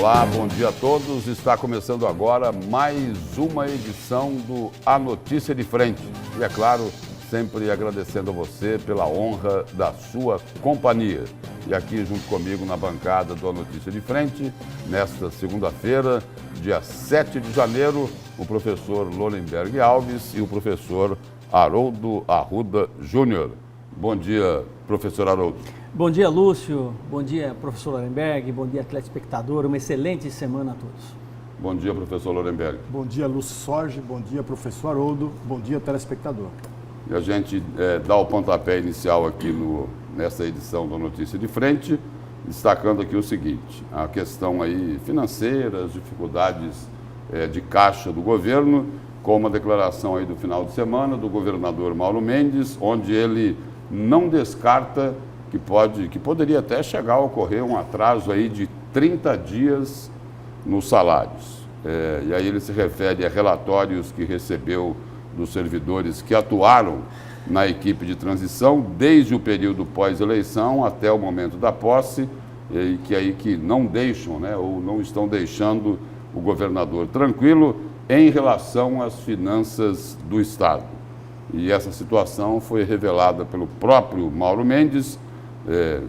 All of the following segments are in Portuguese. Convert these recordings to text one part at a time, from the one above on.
Olá, bom dia a todos. Está começando agora mais uma edição do A Notícia de Frente. E é claro, sempre agradecendo a você pela honra da sua companhia. E aqui junto comigo na bancada do A Notícia de Frente, nesta segunda-feira, dia 7 de janeiro, o professor Lorenberg Alves e o professor Haroldo Arruda Júnior. Bom dia, professor Haroldo. Bom dia, Lúcio. Bom dia, professor Lorenberg. Bom dia, telespectador. Uma excelente semana a todos. Bom dia, professor Lorenberg. Bom dia, Lúcio Sorge. Bom dia, professor Haroldo. Bom dia, telespectador. E a gente dá o pontapé inicial aqui nessa edição da Notícia de Frente, destacando aqui o seguinte: a questão aí financeira, as dificuldades de caixa do governo, com uma declaração aí do final de semana do governador Mauro Mendes, onde ele não descarta que poderia até chegar a ocorrer um atraso aí de 30 dias nos salários. E aí ele se refere a relatórios que recebeu dos servidores que atuaram na equipe de transição desde o período pós-eleição até o momento da posse, e que não deixam, ou não estão deixando o governador tranquilo em relação às finanças do Estado. E essa situação foi revelada pelo próprio Mauro Mendes,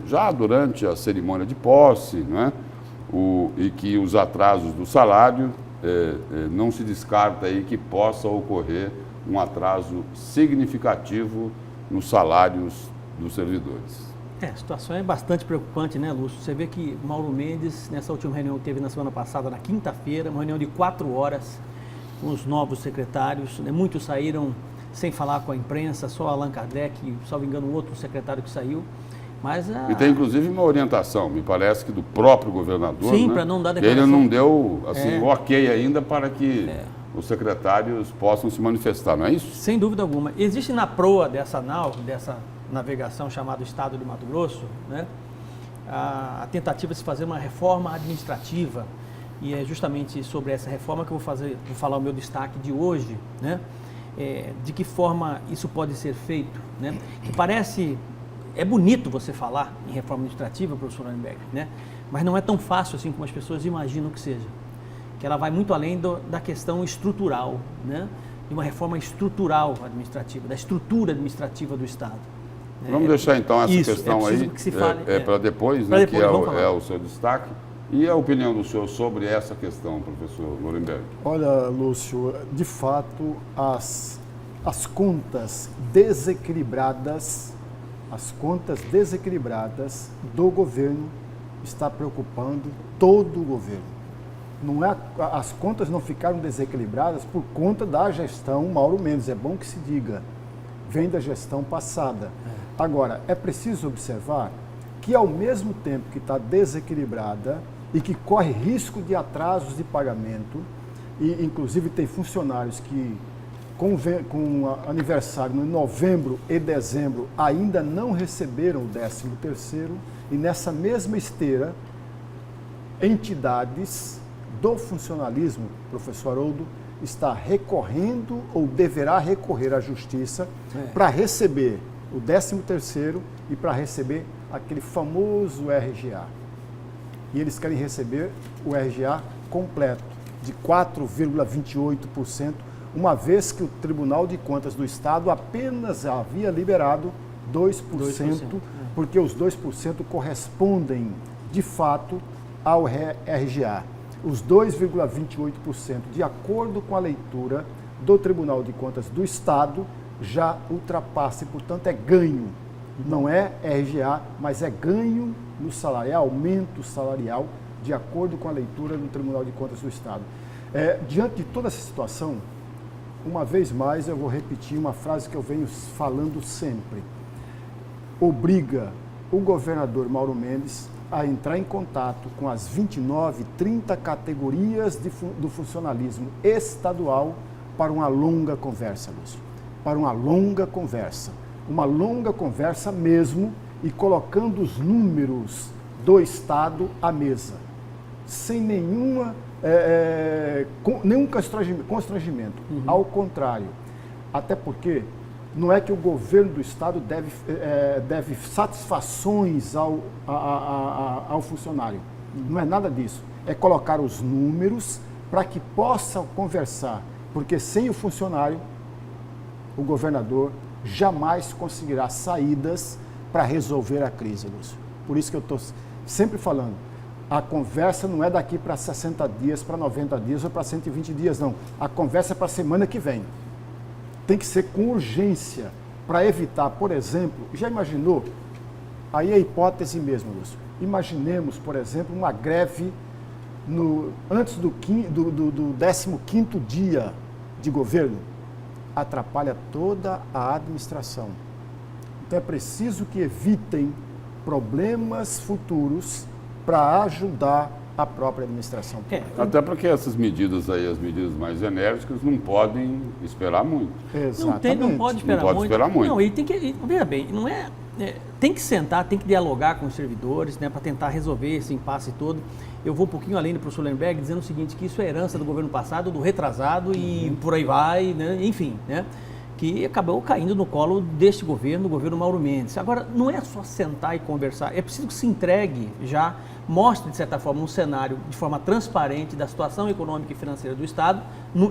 já durante a cerimônia de posse, e que os atrasos do salário, não se descarta aí que possa ocorrer um atraso significativo nos salários dos servidores. A situação é bastante preocupante, né, Lúcio? Você vê que Mauro Mendes, nessa última reunião que teve na semana passada, na quinta-feira, uma reunião de 4 horas com os novos secretários, muitos saíram sem falar com a imprensa, só Allan Kardec, salvo engano, o outro secretário que saiu. E tem inclusive uma orientação, me parece que do próprio governador, para não dar declaração. Ele não deu ok ainda para que os secretários possam se manifestar, não é isso? Sem dúvida alguma. Existe na proa dessa navegação chamada Estado de Mato Grosso, a tentativa de se fazer uma reforma administrativa, e é justamente sobre essa reforma que eu vou falar o meu destaque de hoje, de que forma isso pode ser feito, que parece... É bonito você falar em reforma administrativa, professor Lorenberg, mas não é tão fácil assim como as pessoas imaginam que seja. Que ela vai muito além da questão estrutural, de uma reforma estrutural administrativa, da estrutura administrativa do Estado. Vamos deixar então essa questão aí para depois, que é o seu destaque. E a opinião do senhor sobre essa questão, professor Lorenberg? Olha, Lúcio, de fato, as contas desequilibradas do governo está preocupando todo o governo. As contas não ficaram desequilibradas por conta da gestão Mauro Mendes, é bom que se diga, vem da gestão passada. Agora, é preciso observar que ao mesmo tempo que está desequilibrada e que corre risco de atrasos de pagamento, e inclusive tem funcionários que com aniversário em novembro e dezembro ainda não receberam o 13º, e nessa mesma esteira, entidades do funcionalismo, professor Haroldo, está recorrendo ou deverá recorrer à justiça para receber o 13º e para receber aquele famoso RGA. E eles querem receber o RGA completo, de 4,28%, uma vez que o Tribunal de Contas do Estado apenas havia liberado 2%, porque os 2% correspondem, de fato, ao RGA. Os 2,28%, de acordo com a leitura do Tribunal de Contas do Estado, já ultrapassa e, portanto, é ganho. Não é RGA, mas é ganho no salário, é aumento salarial, de acordo com a leitura do Tribunal de Contas do Estado. Diante de toda essa situação, uma vez mais, eu vou repetir uma frase que eu venho falando sempre. Obriga o governador Mauro Mendes a entrar em contato com as 29, 30 categorias do funcionalismo estadual para uma longa conversa, Lúcio. Para uma longa conversa mesmo, e colocando os números do Estado à mesa, sem nenhum constrangimento. Ao contrário, até porque não é que o governo do Estado deve satisfações ao funcionário. Não é nada disso. é colocar os números para que possam conversar, porque sem o funcionário, o governador jamais conseguirá saídas para resolver a crise, Lúcio. Por isso que eu estou sempre falando, a conversa não é daqui para 60 dias, para 90 dias ou para 120 dias, não. A conversa é para a semana que vem. Tem que ser com urgência, para evitar, por exemplo, já imaginou? Aí é hipótese mesmo, Lúcio. Imaginemos, por exemplo, uma greve antes do 15º dia de governo. Atrapalha toda a administração. Então é preciso que evitem problemas futuros para ajudar a própria administração pública. Até porque essas medidas aí, as medidas mais enérgicas, não podem esperar muito. Exatamente. Não pode esperar muito. Esperar muito. Não, e tem que, veja bem, tem que sentar, tem que dialogar com os servidores, né, para tentar resolver esse impasse todo. Eu vou um pouquinho além do professor Lemberg, dizendo o seguinte, que isso é herança do governo passado, do retrasado e por aí vai, né, enfim, né, que acabou caindo no colo deste governo, do governo Mauro Mendes. Agora, não é só sentar e conversar, é preciso que se entregue já, mostre, de certa forma, um cenário de forma transparente da situação econômica e financeira do Estado,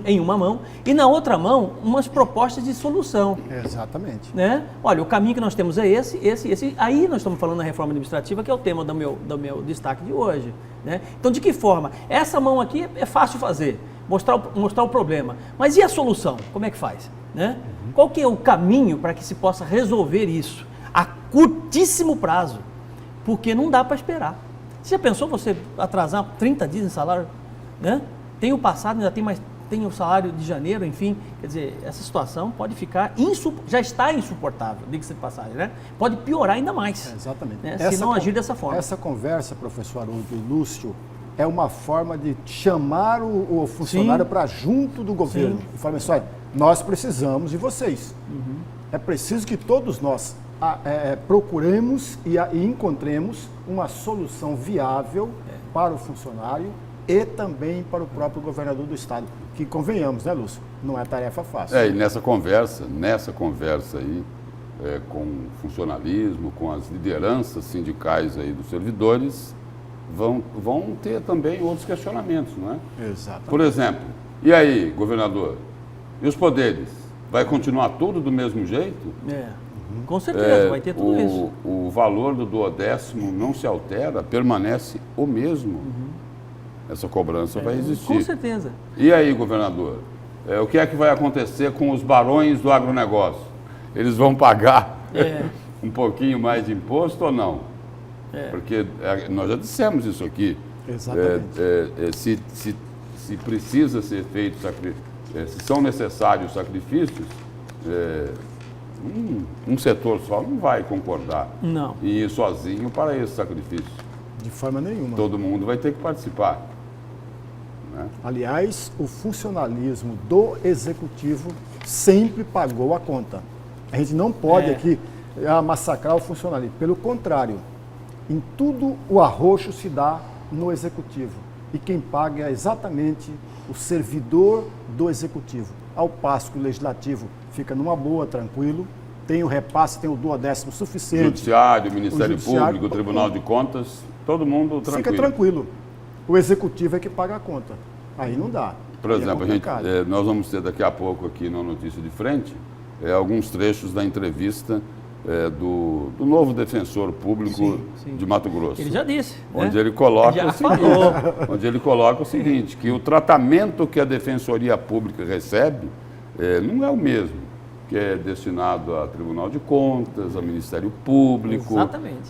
em uma mão, e na outra mão, umas propostas de solução. Exatamente. Né? Olha, o caminho que nós temos é esse. Aí nós estamos falando da reforma administrativa, que é o tema do meu destaque de hoje. Né? Então, de que forma? Essa mão aqui é fácil fazer, mostrar o problema. Mas e a solução? Como é que faz? Né? Qual que é o caminho para que se possa resolver isso a curtíssimo prazo? Porque não dá para esperar. Você já pensou você atrasar 30 dias em salário? Né? Tem o passado, ainda tem o salário de janeiro, enfim. Quer dizer, essa situação pode ficar já está insuportável, diga-se de passagem, né? Pode piorar ainda mais. Exatamente. Né? Se não agir dessa forma. Essa conversa, professor Haroldo e Lúcio, é uma forma de chamar o funcionário para junto do governo. Sim. E falar assim, olha, nós precisamos de vocês. É preciso que todos nós procuremos e encontremos uma solução viável para o funcionário e também para o próprio governador do Estado. Que convenhamos, né, Lúcio? Não é tarefa fácil. E nessa conversa aí, com o funcionalismo, com as lideranças sindicais aí dos servidores, vão ter também outros questionamentos, não é? Exatamente. Por exemplo, e aí, governador, e os poderes? Vai continuar tudo do mesmo jeito? Com certeza, vai ter tudo isso. O valor do 12º não se altera, permanece o mesmo. Essa cobrança vai existir. Com certeza. E aí, governador, o que é que vai acontecer com os barões do agronegócio? Eles vão pagar um pouquinho mais de imposto ou não? Porque nós já dissemos isso aqui. Exatamente. Se precisa ser feito, se são necessários sacrifícios, um setor só não vai concordar em ir sozinho para esse sacrifício. De forma nenhuma. Todo mundo vai ter que participar. Né? Aliás, o funcionalismo do executivo sempre pagou a conta. A gente não pode aqui massacrar o funcionalismo. Pelo contrário, em tudo o arroxo se dá no executivo. E quem paga é exatamente o servidor do executivo. Ao passo que o legislativo fica numa boa, tranquilo, tem o repasse, tem o 12º suficiente. Judiciário, Ministério Público, Tribunal de Contas, todo mundo tranquilo. Fica tranquilo. O executivo é que paga a conta. Aí não dá. Por exemplo, nós vamos ter daqui a pouco aqui na Notícia de Frente alguns trechos da entrevista do novo defensor público de Mato Grosso. Ele já disse. Onde ele coloca onde ele coloca o seguinte, que o tratamento que a Defensoria Pública recebe não é o mesmo, que é destinado ao Tribunal de Contas, ao Ministério Público,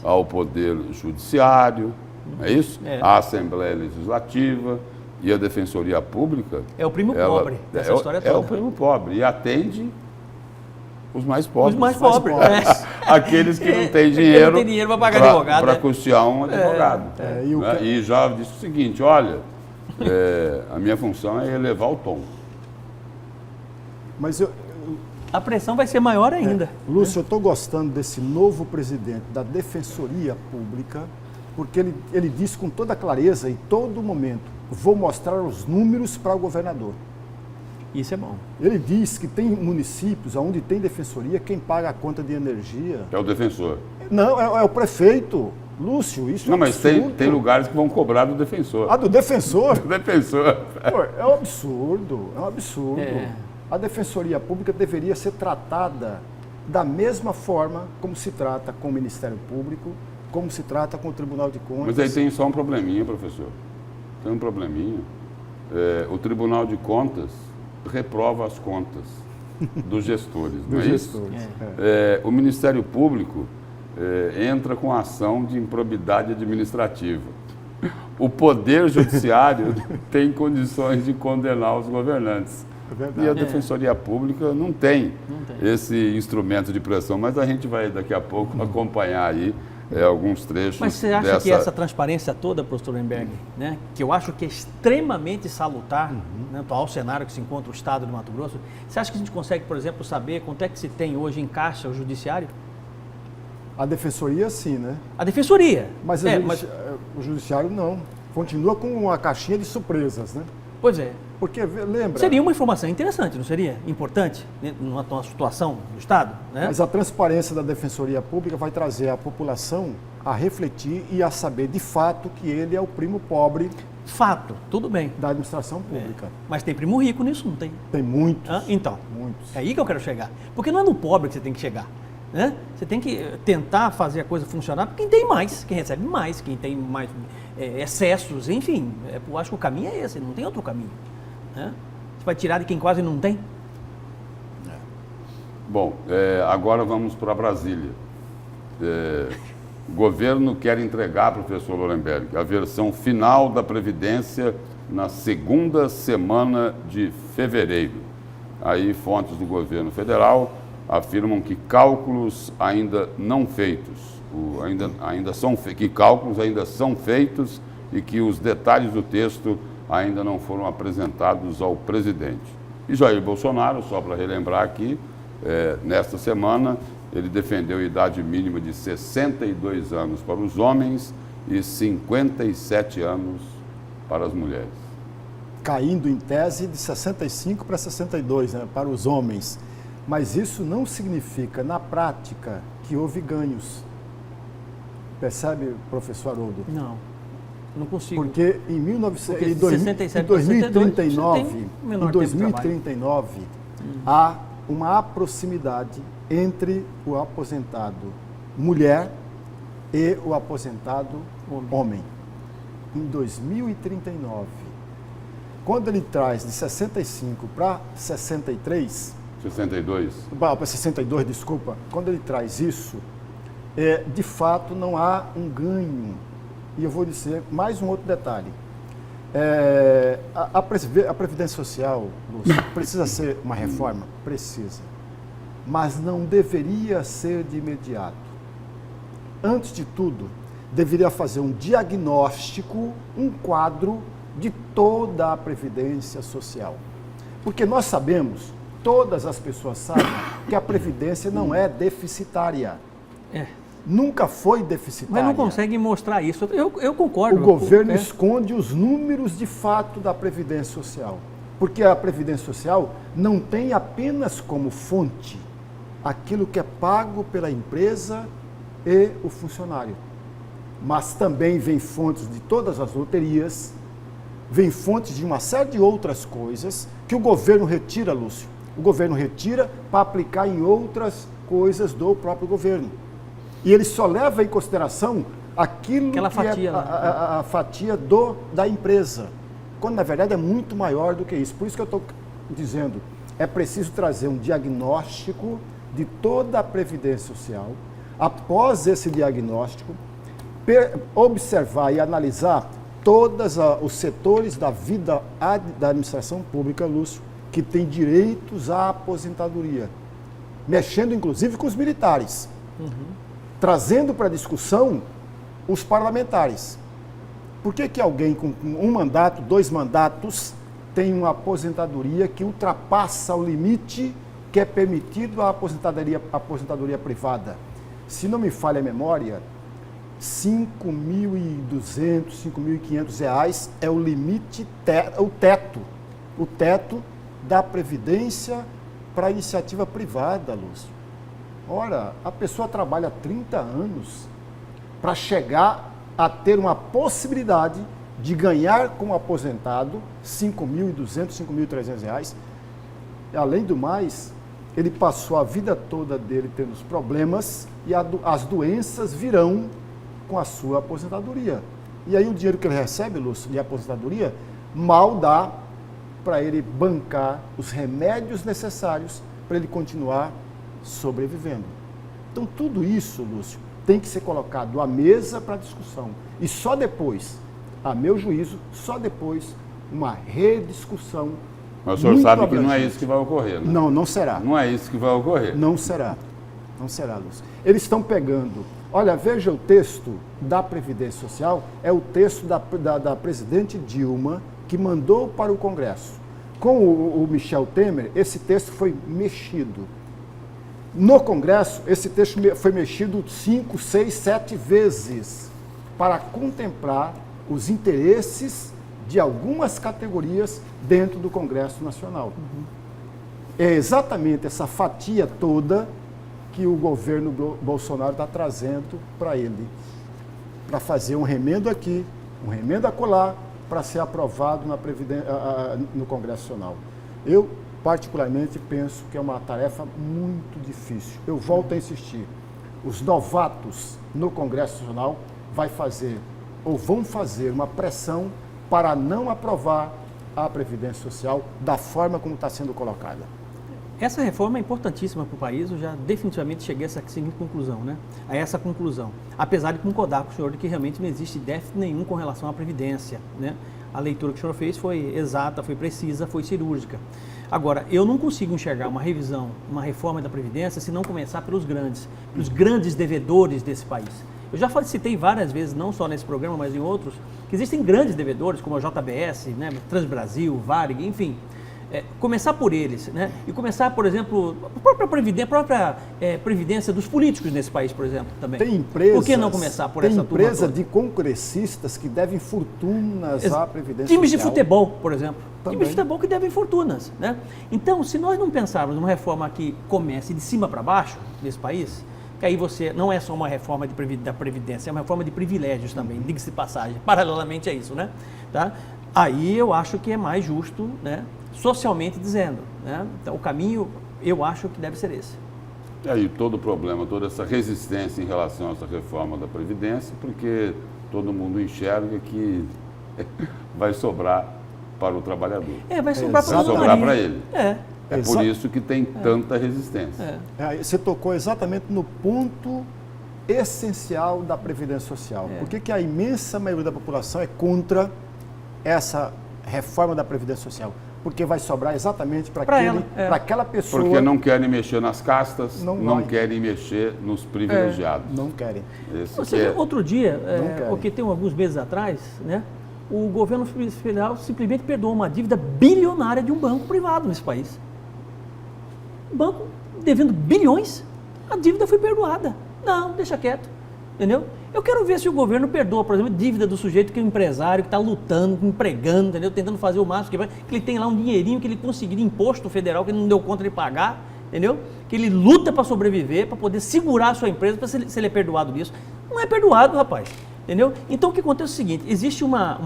ao Poder Judiciário, não é isso? À Assembleia Legislativa e a Defensoria Pública. É o primo pobre dessa história toda. É o primo pobre e atende os mais pobres. Os mais pobres. Aqueles que não têm dinheiro, não tem dinheiro para pagar advogado. Para custear um advogado. E já disse o seguinte, olha, a minha função é elevar o tom. Mas a pressão vai ser maior ainda. Lúcio, eu estou gostando desse novo presidente da Defensoria Pública, porque ele diz com toda clareza e todo momento, vou mostrar os números para o governador. Isso é bom. Ele diz que tem municípios onde tem defensoria, quem paga a conta de energia... É o defensor. Não, é o prefeito. Lúcio, isso Não, é um mas absurdo. tem lugares que vão cobrar do defensor. Ah, do defensor? Do defensor. Pô, é um absurdo, é um absurdo. É. A Defensoria Pública deveria ser tratada da mesma forma como se trata com o Ministério Público, como se trata com o Tribunal de Contas. Mas aí tem só um probleminha, professor. Tem um probleminha. O Tribunal de Contas reprova as contas dos gestores, não dos é isso? gestores. O Ministério Público entra com ação de improbidade administrativa. O Poder Judiciário tem condições de condenar os governantes. É verdade. E a Defensoria Pública não tem Não tem. esse instrumento de pressão, mas a gente vai daqui a pouco acompanhar aí alguns trechos. Mas você acha que essa transparência toda, professor Lemberg, né, que eu acho que é extremamente salutar, né, no atual cenário que se encontra o Estado de Mato Grosso, você acha que a gente consegue, por exemplo, saber quanto é que se tem hoje em caixa o Judiciário? A Defensoria, sim, né? A Defensoria. Mas, o Judiciário não. Continua com uma caixinha de surpresas, né? Pois é. Porque, lembra... Seria uma informação interessante, não seria? Importante, né, numa situação do Estado, né? Mas a transparência da Defensoria Pública vai trazer a população a refletir e a saber de fato que ele é o primo pobre Fato, tudo bem. da administração pública. Mas tem primo rico nisso, não tem? Tem muitos, Hã? Então, muitos. é aí que eu quero chegar. Porque não é no pobre que você tem que chegar. Né? Você tem que tentar fazer a coisa funcionar para quem tem mais, quem recebe mais, quem tem mais excessos, enfim. Eu acho que o caminho é esse, não tem outro caminho. Né? Você vai tirar de quem quase não tem? Bom, agora vamos para Brasília. O governo quer entregar, professor Lorenberg, a versão final da Previdência na segunda semana de fevereiro. Aí fontes do governo federal afirmam que cálculos ainda não feitos, que cálculos ainda são feitos e que os detalhes do texto ainda não foram apresentados ao presidente. E Jair Bolsonaro, só para relembrar aqui, nesta semana, ele defendeu a idade mínima de 62 anos para os homens e 57 anos para as mulheres. Caindo em tese de 65 para 62, né, para os homens. Mas isso não significa, na prática, que houve ganhos. Percebe, professor Haroldo? Não consigo. Porque em 67 2039 há uma proximidade entre o aposentado mulher e o aposentado homem. Em 2039, quando ele traz de 65 para 63... 62? Para 62, desculpa. Quando ele traz isso, de fato não há um ganho. E eu vou dizer mais um outro detalhe. A Previdência Social, Lúcio, precisa ser uma reforma? Precisa. Mas não deveria ser de imediato. Antes de tudo, deveria fazer um diagnóstico, um quadro de toda a Previdência Social. Porque nós sabemos, todas as pessoas sabem, que a Previdência não é deficitária. Nunca foi deficitária. Mas não conseguem mostrar isso. Eu concordo. O governo esconde os números de fato da Previdência Social. Porque a Previdência Social não tem apenas como fonte aquilo que é pago pela empresa e o funcionário. Mas também vem fontes de todas as loterias, vem fontes de uma série de outras coisas que o governo retira, Lúcio. O governo retira para aplicar em outras coisas do próprio governo. E ele só leva em consideração aquela fatia, a fatia da empresa, quando na verdade é muito maior do que isso. Por isso que eu estou dizendo, é preciso trazer um diagnóstico de toda a Previdência Social. Após esse diagnóstico, observar e analisar todos os setores da vida da administração pública, Lúcio, que tem direitos à aposentadoria, mexendo inclusive com os militares. Trazendo para discussão os parlamentares. Por que alguém com um mandato, 2 mandatos, tem uma aposentadoria que ultrapassa o limite que é permitido à aposentadoria privada? Se não me falha a memória, R$ 5.200, R$ 5.500 é o limite, o teto da Previdência para a iniciativa privada, Lúcio. Ora, a pessoa trabalha 30 anos para chegar a ter uma possibilidade de ganhar como aposentado R$ 5.200, R$ 5.300. Além do mais, ele passou a vida toda dele tendo os problemas e as doenças virão com a sua aposentadoria. E aí o dinheiro que ele recebe, Lúcio, de aposentadoria, mal dá para ele bancar os remédios necessários para ele continuar sobrevivendo. Então tudo isso, Lúcio, tem que ser colocado à mesa para discussão. E só depois, a meu juízo, só depois, uma rediscussão. Mas o senhor sabe que não é isso que vai ocorrer, né? Não, não será. Não é isso que vai ocorrer. Não será. Não será, Lúcio. Eles estão pegando... Olha, veja o texto da Previdência Social, é o texto da presidente Dilma, que mandou para o Congresso. Com o Michel Temer, esse texto foi mexido. No Congresso, esse texto foi mexido 5, 6, 7 vezes para contemplar os interesses de algumas categorias dentro do Congresso Nacional. É exatamente essa fatia toda que o governo Bolsonaro está trazendo para ele, para fazer um remendo aqui, um remendo acolá, para ser aprovado no Congresso Nacional. Eu, particularmente, penso que é uma tarefa muito difícil. Eu volto a insistir, os novatos no Congresso Nacional vão fazer uma pressão para não aprovar a Previdência Social da forma como está sendo colocada. Essa reforma é importantíssima para o país, eu já definitivamente cheguei a essa seguinte conclusão, né? A essa conclusão. Apesar de concordar com o senhor de que realmente não existe déficit nenhum com relação à Previdência, né? A leitura que o senhor fez foi exata, foi precisa, foi cirúrgica. Agora, eu não consigo enxergar uma revisão, uma reforma da Previdência, se não começar pelos grandes devedores desse país. Eu já citei várias vezes, não só nesse programa, mas em outros, que existem grandes devedores, como a JBS, né? Transbrasil, Varig, enfim. Começar por eles, né? E começar, por exemplo, a própria previdência dos políticos nesse país, por exemplo, também. Tem empresas, por que não começar por essa turma toda? Tem empresa de congressistas que devem fortunas à Previdência Times Social. de futebol, por exemplo. Também. Times de futebol que devem fortunas, né? Então, se nós não pensarmos numa reforma que comece de cima para baixo nesse país, que aí você não é só uma reforma da Previdência, é uma reforma de privilégios também, diga-se de passagem, paralelamente a isso, né? Tá? Aí eu acho que é mais justo, né? Socialmente dizendo, né? Então, o caminho, eu acho que deve ser esse. E aí todo o problema, toda essa resistência em relação a essa reforma da Previdência, porque todo mundo enxerga que vai sobrar para o trabalhador. Vai sobrar para o Vai sobrar para ele. É Exa- por isso que tem tanta resistência. Você tocou exatamente no ponto essencial da Previdência Social. Por que a imensa maioria da população é contra essa reforma da Previdência Social? Porque vai sobrar exatamente para aquela pessoa... Porque não querem mexer nas castas, Não não vai. querem mexer nos privilegiados. Não querem. Ou seja, outro dia, porque tem alguns meses atrás, né, o governo federal simplesmente perdoou uma dívida bilionária de um banco privado nesse país. Um banco devendo bilhões, a dívida foi perdoada. Não, deixa quieto, entendeu? Eu quero ver se o governo perdoa, por exemplo, dívida do sujeito que é um empresário, que está lutando, empregando, entendeu? Tentando fazer o máximo que ele tem lá um dinheirinho que ele conseguiu de imposto federal, que ele não deu conta de pagar, entendeu? Que ele luta para sobreviver, para poder segurar a sua empresa, para se ele é perdoado disso. Não é perdoado, rapaz, entendeu? Então o que acontece é o seguinte, existe uma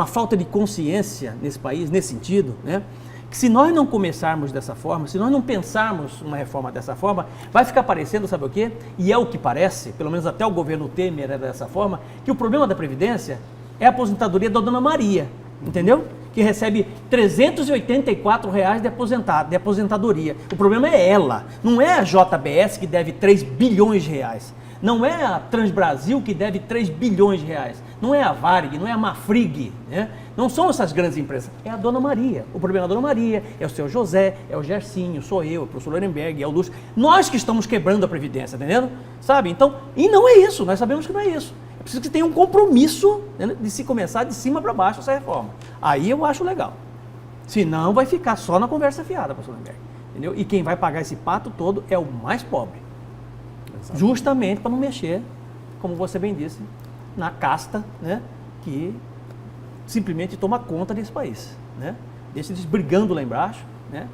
falta de consciência nesse país, nesse sentido, né? Que se nós não começarmos dessa forma, se nós não pensarmos uma reforma dessa forma, vai ficar parecendo, sabe o quê? E é o que parece, pelo menos até o governo Temer era dessa forma, que o problema da Previdência é a aposentadoria da Dona Maria, entendeu? Que recebe R$ 384 de aposentadoria. O problema é ela, não é a JBS que deve 3 bilhões de reais. Não é a Transbrasil que deve 3 bilhões de reais. Não é a Varig, não é a Mafrig, né? Não são essas grandes empresas. É a Dona Maria. O problema é a Dona Maria, é o seu José, é o Gersinho, sou eu, é o professor Lorenberg, é o Lúcio. Nós que estamos quebrando a Previdência, tá entendendo? Sabe? Então, e não é isso, nós sabemos que não é isso. É preciso que tenha um compromisso, né, de se começar de cima para baixo essa reforma. Aí eu acho legal. Senão vai ficar só na conversa fiada, professor Lorenberg. Entendeu? E quem vai pagar esse pato todo é o mais pobre. Justamente para não mexer, como você bem disse, na casta, né, que simplesmente toma conta desse país, né? Deixa eles brigando lá embaixo, né?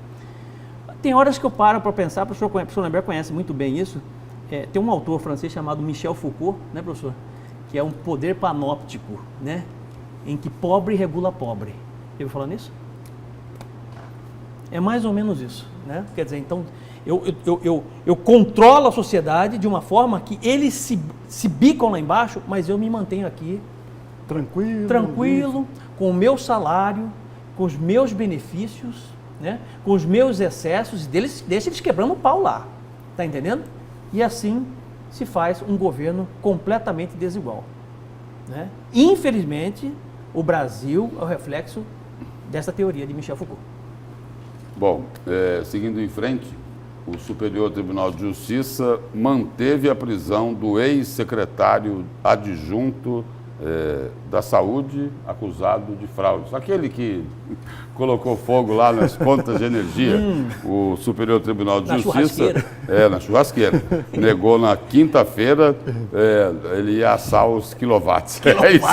Tem horas que eu paro para pensar, o professor Lember conhece muito bem isso, tem um autor francês chamado Michel Foucault, né, professor? Que é um poder panóptico, né? Em que pobre regula pobre. Eu vou falar nisso? É mais ou menos isso, né? Quer dizer, então, eu controlo a sociedade de uma forma que eles se bicam lá embaixo, mas eu me mantenho aqui tranquilo, com o meu salário, com os meus benefícios, né? Com os meus excessos, e deixa eles quebrando o pau lá, tá entendendo? E assim se faz um governo completamente desigual, né? Infelizmente, o Brasil é o reflexo dessa teoria de Michel Foucault. Bom, seguindo em frente, o Superior Tribunal de Justiça manteve a prisão do ex-secretário adjunto da Saúde, acusado de fraude. Aquele que colocou fogo lá nas contas de energia. O Superior Tribunal de Justiça... na churrasqueira. Negou na quinta-feira, ele ia assar os quilowatts. É isso.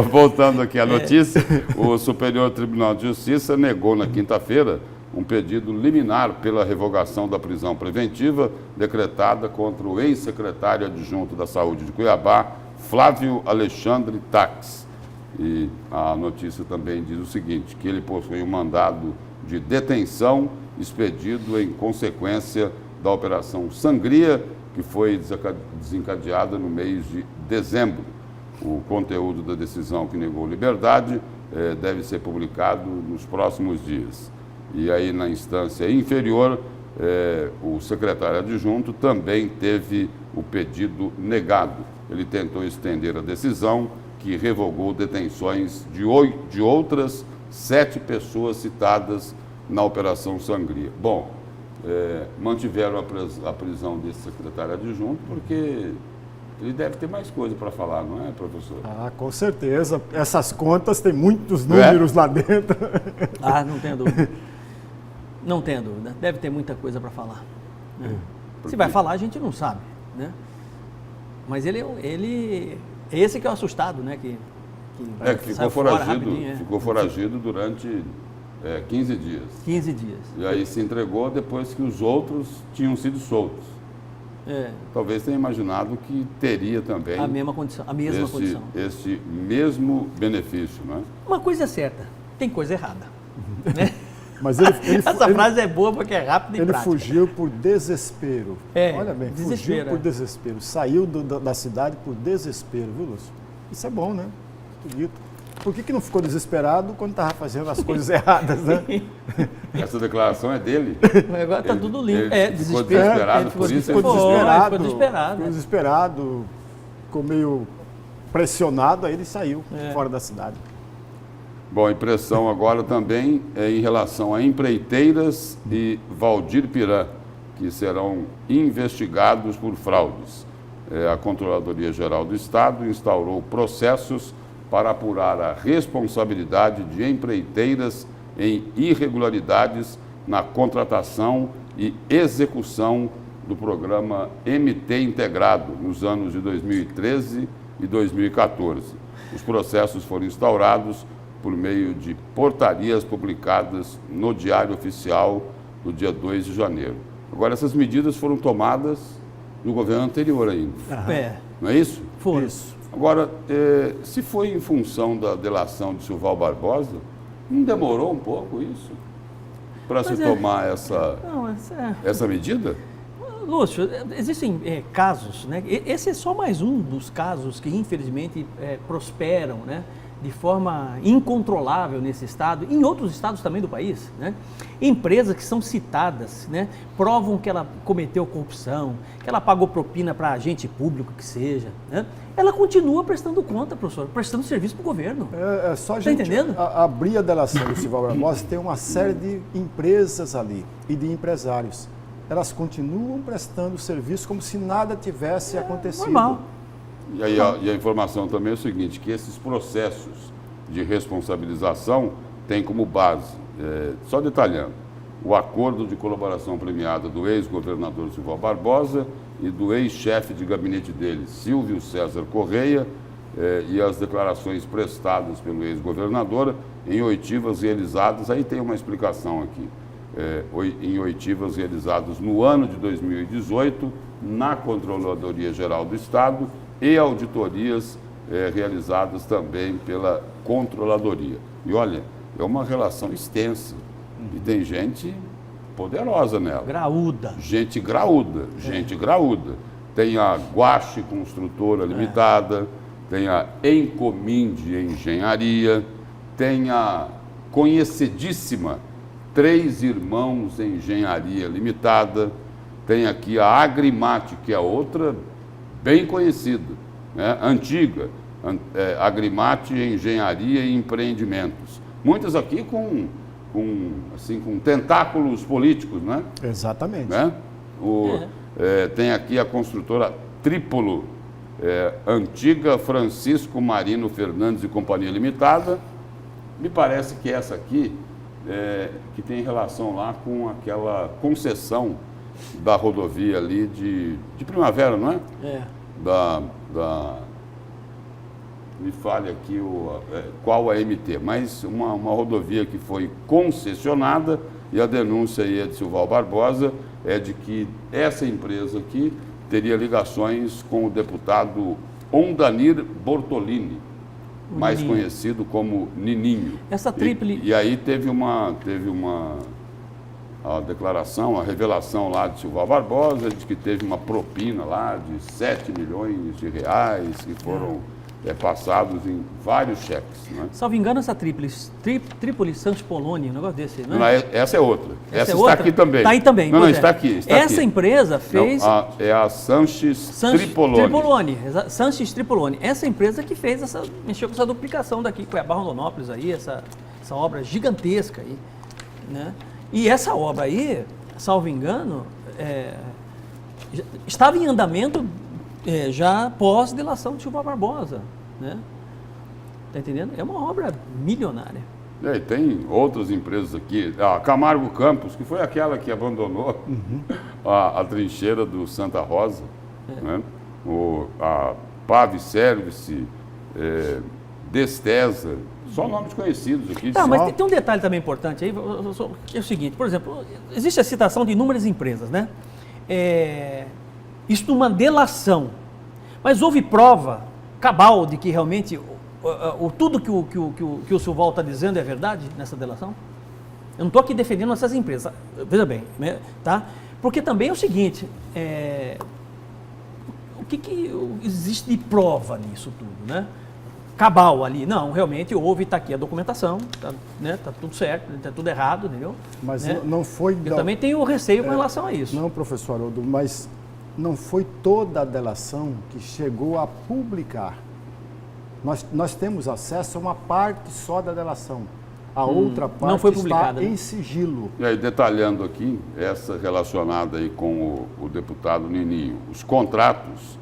Voltando aqui à notícia, o Superior Tribunal de Justiça negou na quinta-feira um pedido liminar pela revogação da prisão preventiva decretada contra o ex-secretário adjunto da Saúde de Cuiabá, Flávio Alexandre Tax. E a notícia também diz o seguinte, que ele possui um mandado de detenção expedido em consequência da Operação Sangria, que foi desencadeada no mês de dezembro. O conteúdo da decisão que negou liberdade deve ser publicado nos próximos dias. E aí, na instância inferior, o secretário adjunto também teve o pedido negado. Ele tentou estender a decisão, que revogou detenções de outras 7 pessoas citadas na Operação Sangria. Bom, mantiveram a prisão desse secretário adjunto porque ele deve ter mais coisa para falar, não é, professor? Ah, com certeza. Essas contas têm muitos números lá dentro. Ah, não tenho dúvida. Não tenho dúvida. Deve ter muita coisa para falar, né? Se vai falar, a gente não sabe, né? Mas ele esse que é o assustado, né? Que ficou foragido, ficou foragido durante 15 dias. 15 dias. E aí se entregou depois que os outros tinham sido soltos. Talvez tenha imaginado que teria também a mesma condição. Esse mesmo benefício, né? Uma coisa é certa, tem coisa errada, né? Mas essa frase é boa porque é rápida e prática. Ele fugiu por desespero. Olha bem, fugiu por desespero. Saiu da cidade por desespero, viu, Lúcio? Isso é bom, né? Bonito. Por que não ficou desesperado quando estava fazendo as coisas erradas, né? Essa declaração é dele. Agora está tudo limpo. Ficou desesperado, por isso ele ficou desesperado, ficou meio pressionado, aí ele saiu fora da cidade. Bom, a impressão agora também é em relação a empreiteiras e Valdir Piran, que serão investigados por fraudes. A Controladoria Geral do Estado instaurou processos para apurar a responsabilidade de empreiteiras em irregularidades na contratação e execução do programa MT Integrado nos anos de 2013 e 2014. Os processos foram instaurados por meio de portarias publicadas no Diário Oficial do dia 2 de janeiro. Agora, essas medidas foram tomadas no governo anterior ainda. Não é isso? Foi. Isso. Agora, se foi em função da delação de Silval Barbosa, não demorou um pouco isso para se tomar essa medida? Lúcio, existem casos, né? Esse é só mais um dos casos que, infelizmente, prosperam, né? De forma incontrolável nesse estado, em outros estados também do país, né? Empresas que são citadas, né? Provam que ela cometeu corrupção, que ela pagou propina para agente público que seja, né? Ela continua prestando conta, professor, prestando serviço para o governo. É só a gente abrir a delação do Silval Barbosa, tem uma série de empresas ali e de empresários. Elas continuam prestando serviço como se nada tivesse acontecido. Normal. E aí a informação também é o seguinte, que esses processos de responsabilização têm como base, só detalhando, o acordo de colaboração premiada do ex-governador Silval Barbosa e do ex-chefe de gabinete dele, Silvio César Correia, e as declarações prestadas pelo ex-governador em oitivas realizadas, aí tem uma explicação aqui, em oitivas realizadas no ano de 2018 na Controladoria Geral do Estado e auditorias realizadas também pela Controladoria. E olha, é uma relação extensa e tem gente poderosa nela. Graúda. Gente graúda, gente graúda. Tem a Guache Construtora Limitada, tem a Encominde Engenharia, tem a conhecidíssima Três Irmãos Engenharia Limitada, tem aqui a Agrimate, que é outra bem conhecida, né? Antiga, Agrimate Engenharia e Empreendimentos. Muitas aqui com tentáculos políticos, né? Exatamente. Né? Tem aqui a construtora Trípolo, Antiga Francisco Marino Fernandes e Companhia Limitada. Me parece que essa aqui, que tem relação lá com aquela concessão da rodovia ali de Primavera, não é? Me fale aqui qual a MT, mas uma rodovia que foi concessionada, e a denúncia aí é de Silval Barbosa, é de que essa empresa aqui teria ligações com o deputado Ondanir Bortolini, mais conhecido como Nininho. Essa tríplice... E aí teve a declaração, a revelação lá de Silval Barbosa, de que teve uma propina lá de 7 milhões de reais que foram passados em vários cheques. Né? Salvo engano, essa Trípoli Santos Poloni, um negócio desse, né? Não, essa é outra. Essa está outra? aqui também. Está aí também. Não, está aqui. Essa empresa fez... Não, é a Sanches Tripoloni. Sanches Tripoloni. Essa empresa que fez mexeu com essa duplicação daqui, Cuiabá, Rondonópolis aí, essa obra gigantesca aí, né? E essa obra aí, salvo engano, estava em andamento já pós-delação de Silval Barbosa, né? Tá entendendo? É uma obra milionária. E tem outras empresas aqui, a Camargo Campos, que foi aquela que abandonou a trincheira do Santa Rosa, né? A Pave Service, Destesa, só nomes conhecidos aqui. Tá, mas tem um detalhe também importante aí, que é o seguinte, por exemplo, existe a citação de inúmeras empresas, né? Isso numa delação, mas houve prova cabal de que realmente tudo que o Silval está dizendo é verdade nessa delação? Eu não estou aqui defendendo essas empresas, veja bem, né, tá? Porque também é o seguinte, o que existe de prova nisso tudo, né? Cabal ali, não, realmente houve, está aqui a documentação, né, tá tudo certo, está tudo errado, entendeu? Mas né? não foi... Eu também tenho receio com relação a isso. Não, professor Haroldo, mas não foi toda a delação que chegou a publicar. Nós temos acesso a uma parte só da delação. A outra parte não foi publicada, está né? em sigilo. E aí, detalhando aqui, essa relacionada aí com o deputado Nininho, os contratos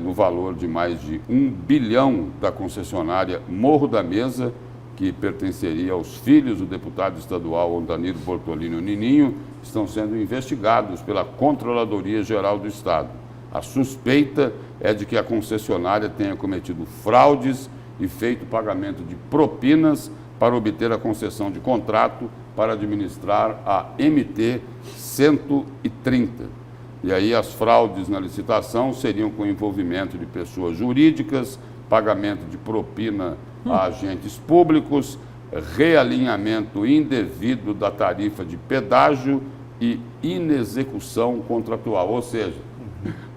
no valor de mais de 1 bilhão da concessionária Morro da Mesa, que pertenceria aos filhos do deputado estadual Ondanir Bortolini Nininho, estão sendo investigados pela Controladoria Geral do Estado. A suspeita é de que a concessionária tenha cometido fraudes e feito pagamento de propinas para obter a concessão de contrato para administrar a MT 130. E aí as fraudes na licitação seriam com envolvimento de pessoas jurídicas, pagamento de propina a agentes públicos, realinhamento indevido da tarifa de pedágio e inexecução contratual. Ou seja,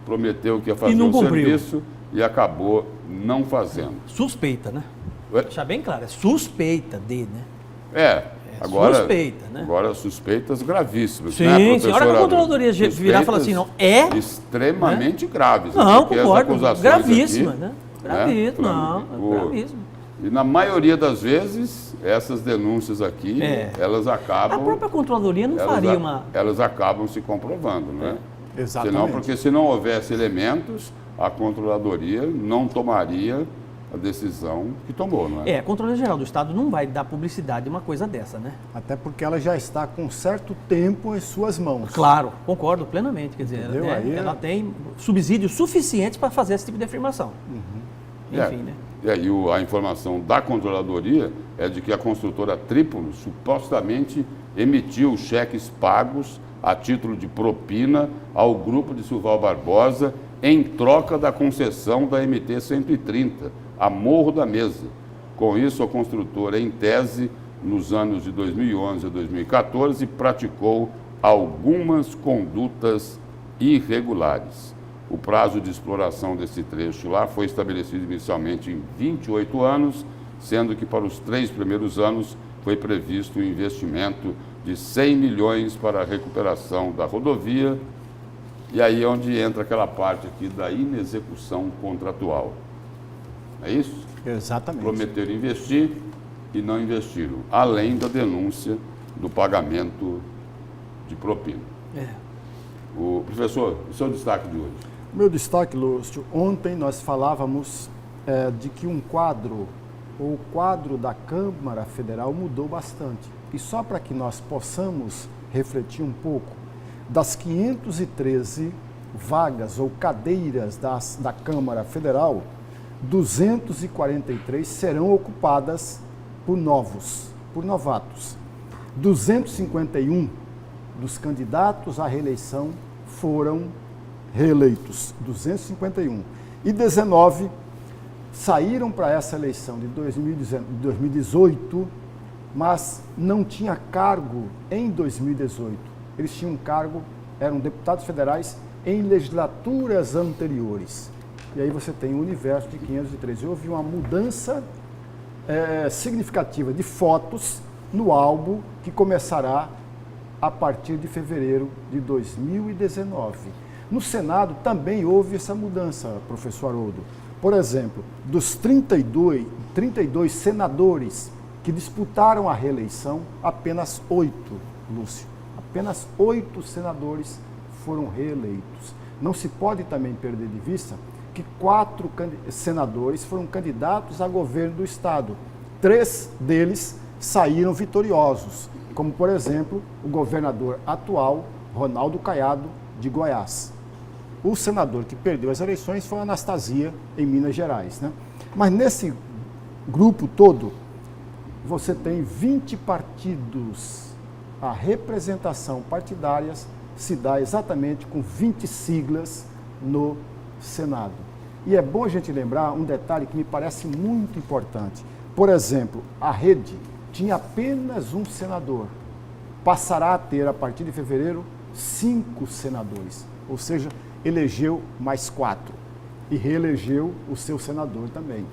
prometeu que ia fazer o serviço e acabou não fazendo. Suspeita, né? Deixar bem claro, é suspeita de, né? Agora, suspeita, né? Agora suspeitas gravíssimas. Sim, né, sim. A hora que a Controladoria virar e falar assim, não, extremamente graves. Não, porque concordo, gravíssima, né? Gravíssima, gravíssima. E na maioria das vezes, essas denúncias aqui, elas acabam... A própria Controladoria não faria uma... Elas acabam se comprovando, né? Exatamente. Porque se não houvesse elementos, a Controladoria não tomaria a decisão que tomou, não é? A Controladoria Geral do Estado não vai dar publicidade a uma coisa dessa, né? Até porque ela já está com certo tempo em suas mãos. Claro, concordo plenamente. Quer dizer, ela tem subsídios suficientes para fazer esse tipo de afirmação. Enfim, né? E aí a informação da Controladoria é de que a construtora Trípolo supostamente emitiu cheques pagos a título de propina ao grupo de Silval Barbosa em troca da concessão da MT-130, a Morro da Mesa. Com isso, a construtora, em tese, nos anos de 2011 a 2014, praticou algumas condutas irregulares. O prazo de exploração desse trecho lá foi estabelecido inicialmente em 28 anos, sendo que para os 3 primeiros anos foi previsto um investimento de 100 milhões para a recuperação da rodovia, e aí é onde entra aquela parte aqui da inexecução contratual. É isso? Exatamente. Prometeram investir e não investiram, além da denúncia do pagamento de propina. O professor, o seu destaque de hoje? Meu destaque, Lúcio, ontem nós falávamos de que o quadro da Câmara Federal mudou bastante. E só para que nós possamos refletir um pouco, das 513 vagas ou cadeiras da Câmara Federal, 243 serão ocupadas por novatos. 251 dos candidatos à reeleição foram reeleitos, 251. E 19 saíram para essa eleição de 2018, mas não tinha cargo em 2018. Eles tinham cargo, eram deputados federais em legislaturas anteriores. E aí você tem um universo de 513. Houve uma mudança significativa de fotos no álbum que começará a partir de fevereiro de 2019. No Senado também houve essa mudança, professor Haroldo. Por exemplo, dos 32 senadores que disputaram a reeleição, apenas 8, Lúcio, apenas 8 senadores foram reeleitos. Não se pode também perder de vista que 4 senadores foram candidatos a governo do Estado. 3 deles saíram vitoriosos, como, por exemplo, o governador atual, Ronaldo Caiado, de Goiás. O senador que perdeu as eleições foi a Anastasia, em Minas Gerais, né? Mas nesse grupo todo, você tem 20 partidos. A representação partidária se dá exatamente com 20 siglas no Senado. E é bom a gente lembrar um detalhe que me parece muito importante. Por exemplo, a Rede tinha apenas um senador. Passará a ter, a partir de fevereiro, 5 senadores. Ou seja, elegeu mais 4 e reelegeu o seu senador também.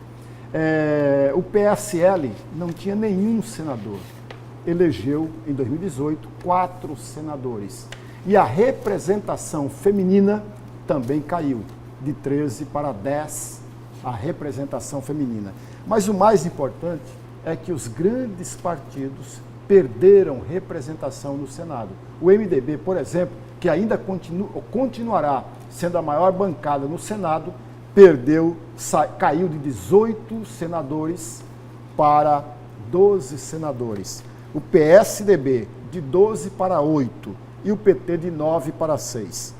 O PSL não tinha nenhum senador, elegeu em 2018 4 senadores. E a representação feminina também caiu, de 13 para 10 a representação feminina. Mas o mais importante é que os grandes partidos perderam representação no Senado. O MDB, por exemplo, que ainda continuará sendo a maior bancada no Senado, caiu de 18 senadores para 12 senadores. O PSDB de 12 para 8 e o PT de 9 para 6.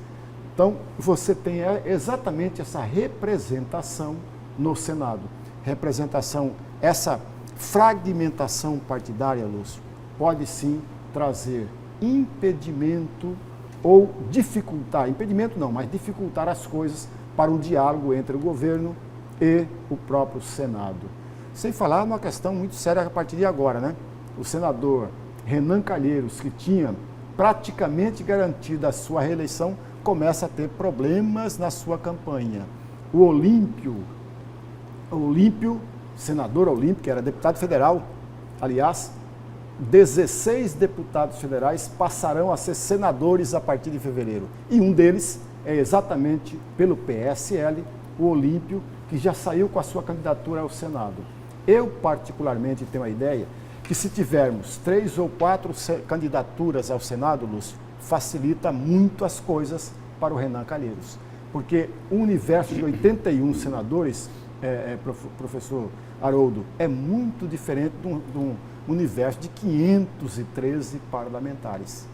Então, você tem exatamente essa representação no Senado. Representação, essa fragmentação partidária, Lúcio, pode sim trazer impedimento ou dificultar, impedimento não, mas dificultar as coisas para um diálogo entre o governo e o próprio Senado. Sem falar numa questão muito séria a partir de agora, né? O senador Renan Calheiros, que tinha praticamente garantida a sua reeleição, começa a ter problemas na sua campanha. O Olímpio, senador Olímpio, que era deputado federal, aliás, 16 deputados federais passarão a ser senadores a partir de fevereiro. E um deles é exatamente pelo PSL, o Olímpio, que já saiu com a sua candidatura ao Senado. Eu, particularmente, tenho a ideia que se tivermos 3 ou 4 candidaturas ao Senado, Lúcio, facilita muito as coisas para o Renan Calheiros. Porque o universo de 81 senadores, professor Haroldo, é muito diferente de um universo de 513 parlamentares.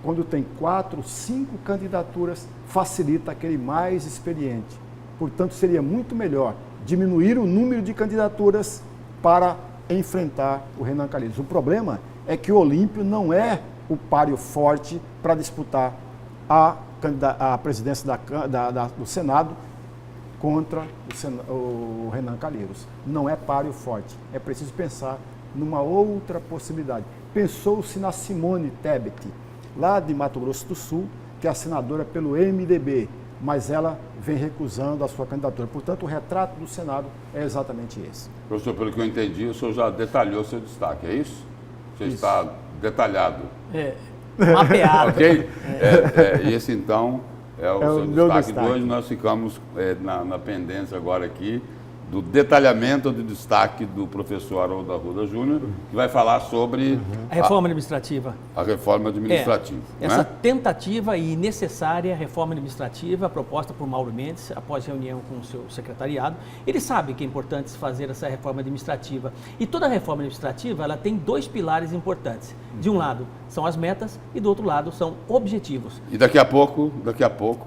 Quando tem 4, 5 candidaturas, facilita aquele mais experiente. Portanto, seria muito melhor diminuir o número de candidaturas para enfrentar o Renan Calheiros. O problema é que o Olímpio não é o páreo forte para disputar a presidência do Senado contra o Renan Calheiros. Não é páreo forte. É preciso pensar numa outra possibilidade. Pensou-se na Simone Tebet, lá de Mato Grosso do Sul, que é a senadora pelo MDB, mas ela vem recusando a sua candidatura. Portanto, o retrato do Senado é exatamente esse. Professor, pelo que eu entendi, o senhor já detalhou seu destaque, é isso? Você está detalhado. Mapeado. Ok? E esse, então, é o seu destaque de hoje. Nós ficamos na pendência agora aqui do detalhamento de destaque do professor Haroldo Arruda Júnior, que vai falar sobre a reforma administrativa. A reforma administrativa. Essa tentativa e necessária reforma administrativa proposta por Mauro Mendes, após reunião com o seu secretariado. Ele sabe que é importante fazer essa reforma administrativa. E toda reforma administrativa, ela tem dois pilares importantes. De um lado, são as metas e do outro lado, são objetivos. E daqui a pouco,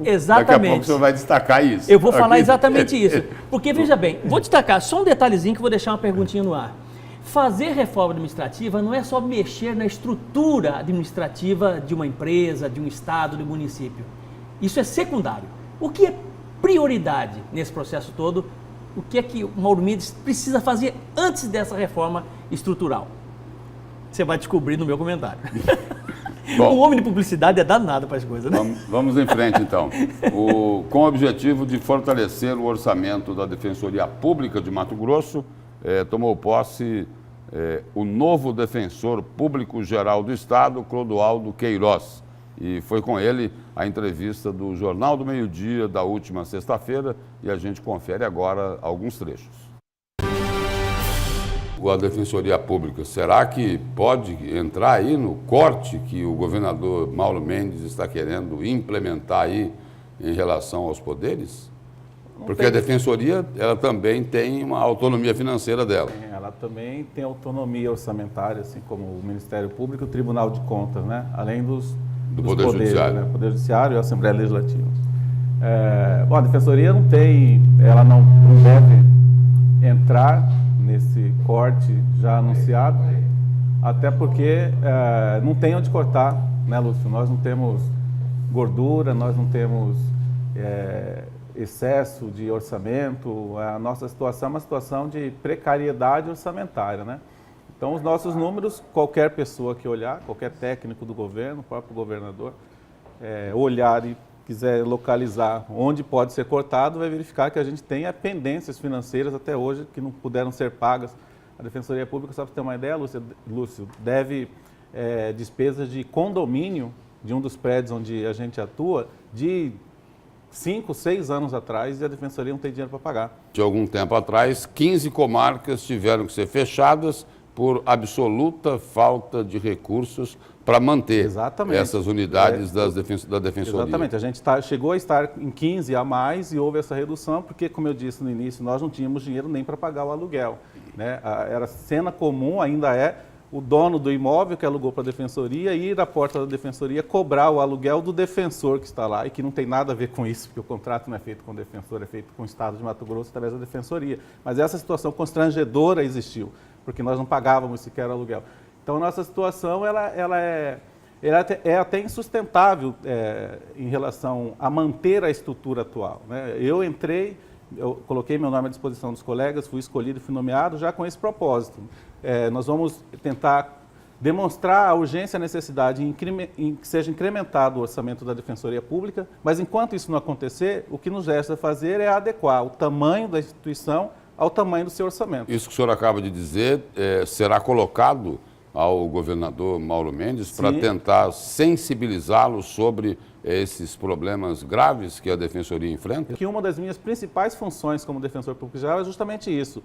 exatamente, o senhor vai destacar isso. Eu vou falar exatamente isso. Porque, veja bem, vou destacar só um detalhezinho que vou deixar uma perguntinha no ar. Fazer reforma administrativa não é só mexer na estrutura administrativa de uma empresa, de um estado, de um município. Isso é secundário. O que é prioridade nesse processo todo? O que é que o Mauro Mendes precisa fazer antes dessa reforma estrutural? Você vai descobrir no meu comentário. Bom, o homem de publicidade é danado para as coisas, né? Vamos em frente, então. Com o objetivo de fortalecer o orçamento da Defensoria Pública de Mato Grosso, tomou posse o novo defensor público-geral do Estado, Clodoaldo Queiroz. E foi com ele a entrevista do Jornal do Meio-Dia da última sexta-feira, e a gente confere agora alguns trechos. A Defensoria Pública, será que pode entrar aí no corte que o governador Mauro Mendes está querendo implementar aí em relação aos poderes? Porque a Defensoria, ela também tem uma autonomia financeira dela. Ela também tem autonomia orçamentária, assim como o Ministério Público e o Tribunal de Contas, né? Além do Poder poderes, Judiciário. Né? Poder Judiciário e a Assembleia Legislativa. Bom, a Defensoria ela não deve entrar nesse corte já anunciado, até porque não tem onde cortar, né, Lúcio? Nós não temos gordura, nós não temos excesso de orçamento, a nossa situação é uma situação de precariedade orçamentária, né? Então, os nossos números, qualquer pessoa que olhar, qualquer técnico do governo, o próprio governador, olhar e quiser localizar onde pode ser cortado, vai verificar que a gente tem pendências financeiras até hoje que não puderam ser pagas. A Defensoria Pública, só para você ter uma ideia, Lúcio, deve despesas de condomínio de um dos prédios onde a gente atua de 5, 6 anos atrás, e a Defensoria não tem dinheiro para pagar. De algum tempo atrás, 15 comarcas tiveram que ser fechadas por absoluta falta de recursos para manter essas unidades da Defensoria. Exatamente, a gente chegou a estar em 15 a mais e houve essa redução, porque, como eu disse no início, nós não tínhamos dinheiro nem para pagar o aluguel, né? Era cena comum, ainda é, o dono do imóvel que alugou para a Defensoria ir à porta da Defensoria cobrar o aluguel do defensor que está lá, e que não tem nada a ver com isso, porque o contrato não é feito com o defensor, é feito com o Estado de Mato Grosso através da Defensoria. Mas essa situação constrangedora existiu, porque nós não pagávamos sequer o aluguel. Então, a nossa situação ela é até insustentável em relação a manter a estrutura atual, né? Eu coloquei meu nome à disposição dos colegas, fui escolhido e fui nomeado já com esse propósito. Nós vamos tentar demonstrar a urgência e a necessidade em que seja incrementado o orçamento da Defensoria Pública, mas enquanto isso não acontecer, o que nos resta fazer é adequar o tamanho da instituição ao tamanho do seu orçamento. Isso que o senhor acaba de dizer será colocado ao governador Mauro Mendes para tentar sensibilizá-lo sobre esses problemas graves que a Defensoria enfrenta? Que uma das minhas principais funções como defensor público geral é justamente isso,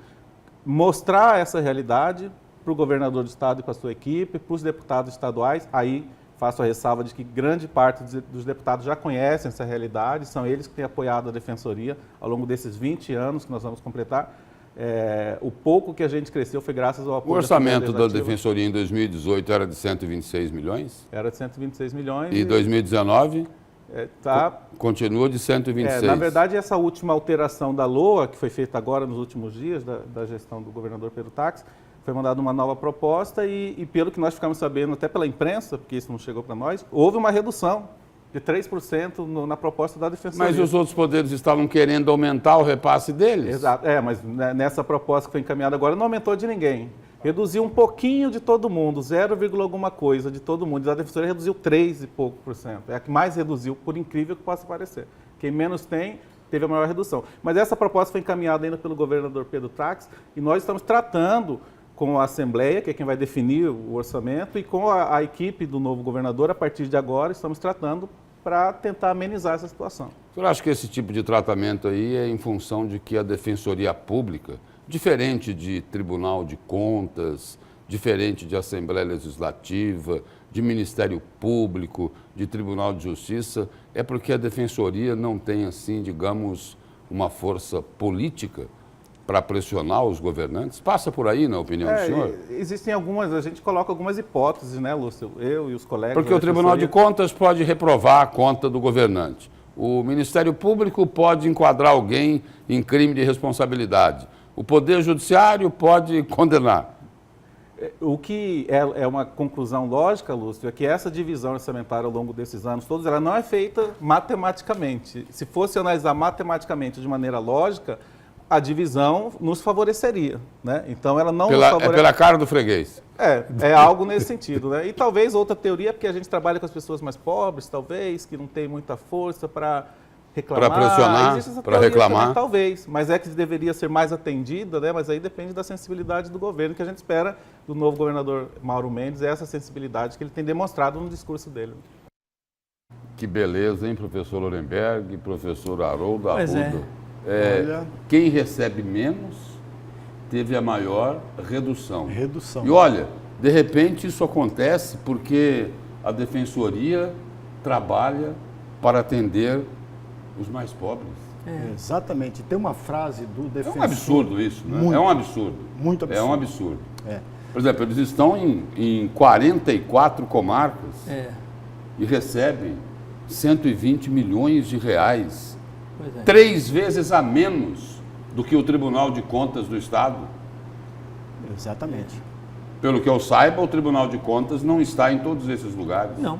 mostrar essa realidade para o governador do estado e para a sua equipe, para os deputados estaduais. Aí faço a ressalva de que grande parte dos deputados já conhecem essa realidade, são eles que têm apoiado a Defensoria ao longo desses 20 anos que nós vamos completar. O pouco que a gente cresceu foi graças ao apoio. O orçamento da Defensoria em 2018 era de 126 milhões? Era de 126 milhões. E 2019? Continua de 126. Na verdade, essa última alteração da LOA, que foi feita agora nos últimos dias, da gestão do governador Pedro Táxi, foi mandada uma nova proposta e pelo que nós ficamos sabendo, até pela imprensa, porque isso não chegou para nós, houve uma redução de 3% na proposta da Defensoria. Mas os outros poderes estavam querendo aumentar o repasse deles? Exato, mas nessa proposta que foi encaminhada agora não aumentou de ninguém. Reduziu um pouquinho de todo mundo, 0, alguma coisa de todo mundo. E a Defensoria reduziu 3 e pouco por cento. É a que mais reduziu, por incrível que possa parecer. Quem menos tem, teve a maior redução. Mas essa proposta foi encaminhada ainda pelo governador Pedro Taques e nós estamos tratando com a Assembleia, que é quem vai definir o orçamento, e com a equipe do novo governador, a partir de agora, estamos tratando para tentar amenizar essa situação. O senhor acha que esse tipo de tratamento aí é em função de que a Defensoria Pública, diferente de Tribunal de Contas, diferente de Assembleia Legislativa, de Ministério Público, de Tribunal de Justiça, é porque a Defensoria não tem, assim, digamos, uma força política para pressionar os governantes? Passa por aí, na opinião do senhor? Existem algumas, a gente coloca algumas hipóteses, né, Lúcio? Eu e os colegas... Porque o Tribunal de Contas pode reprovar a conta do governante. O Ministério Público pode enquadrar alguém em crime de responsabilidade. O Poder Judiciário pode condenar. O que é uma conclusão lógica, Lúcio, é que essa divisão orçamentária ao longo desses anos todos, ela não é feita matematicamente. Se fosse analisar matematicamente de maneira lógica, a divisão nos favoreceria, né? Então ela não nos favorece. É pela cara do freguês. É algo nesse sentido, né? E talvez outra teoria é porque a gente trabalha com as pessoas mais pobres, talvez, que não tem muita força para reclamar. Para pressionar, para reclamar. Também, talvez, mas é que deveria ser mais atendida, né? Mas aí depende da sensibilidade do governo, que a gente espera do novo governador Mauro Mendes, essa sensibilidade que ele tem demonstrado no discurso dele. Que beleza, hein, professor Lorenberg, professor Haroldo Pois Arruda. Olha. Quem recebe menos teve a maior redução. Redução. E olha, de repente isso acontece porque a Defensoria trabalha para atender os mais pobres. Exatamente. Tem uma frase do É defensor... um absurdo isso, né? Muito. É um absurdo. Muito absurdo. É um absurdo. É. Por exemplo, eles estão em 44 comarcas e recebem 120 milhões de reais. Pois é. 3 vezes a menos do que o Tribunal de Contas do Estado. Exatamente. Pelo que eu saiba, o Tribunal de Contas não está em todos esses lugares. Não.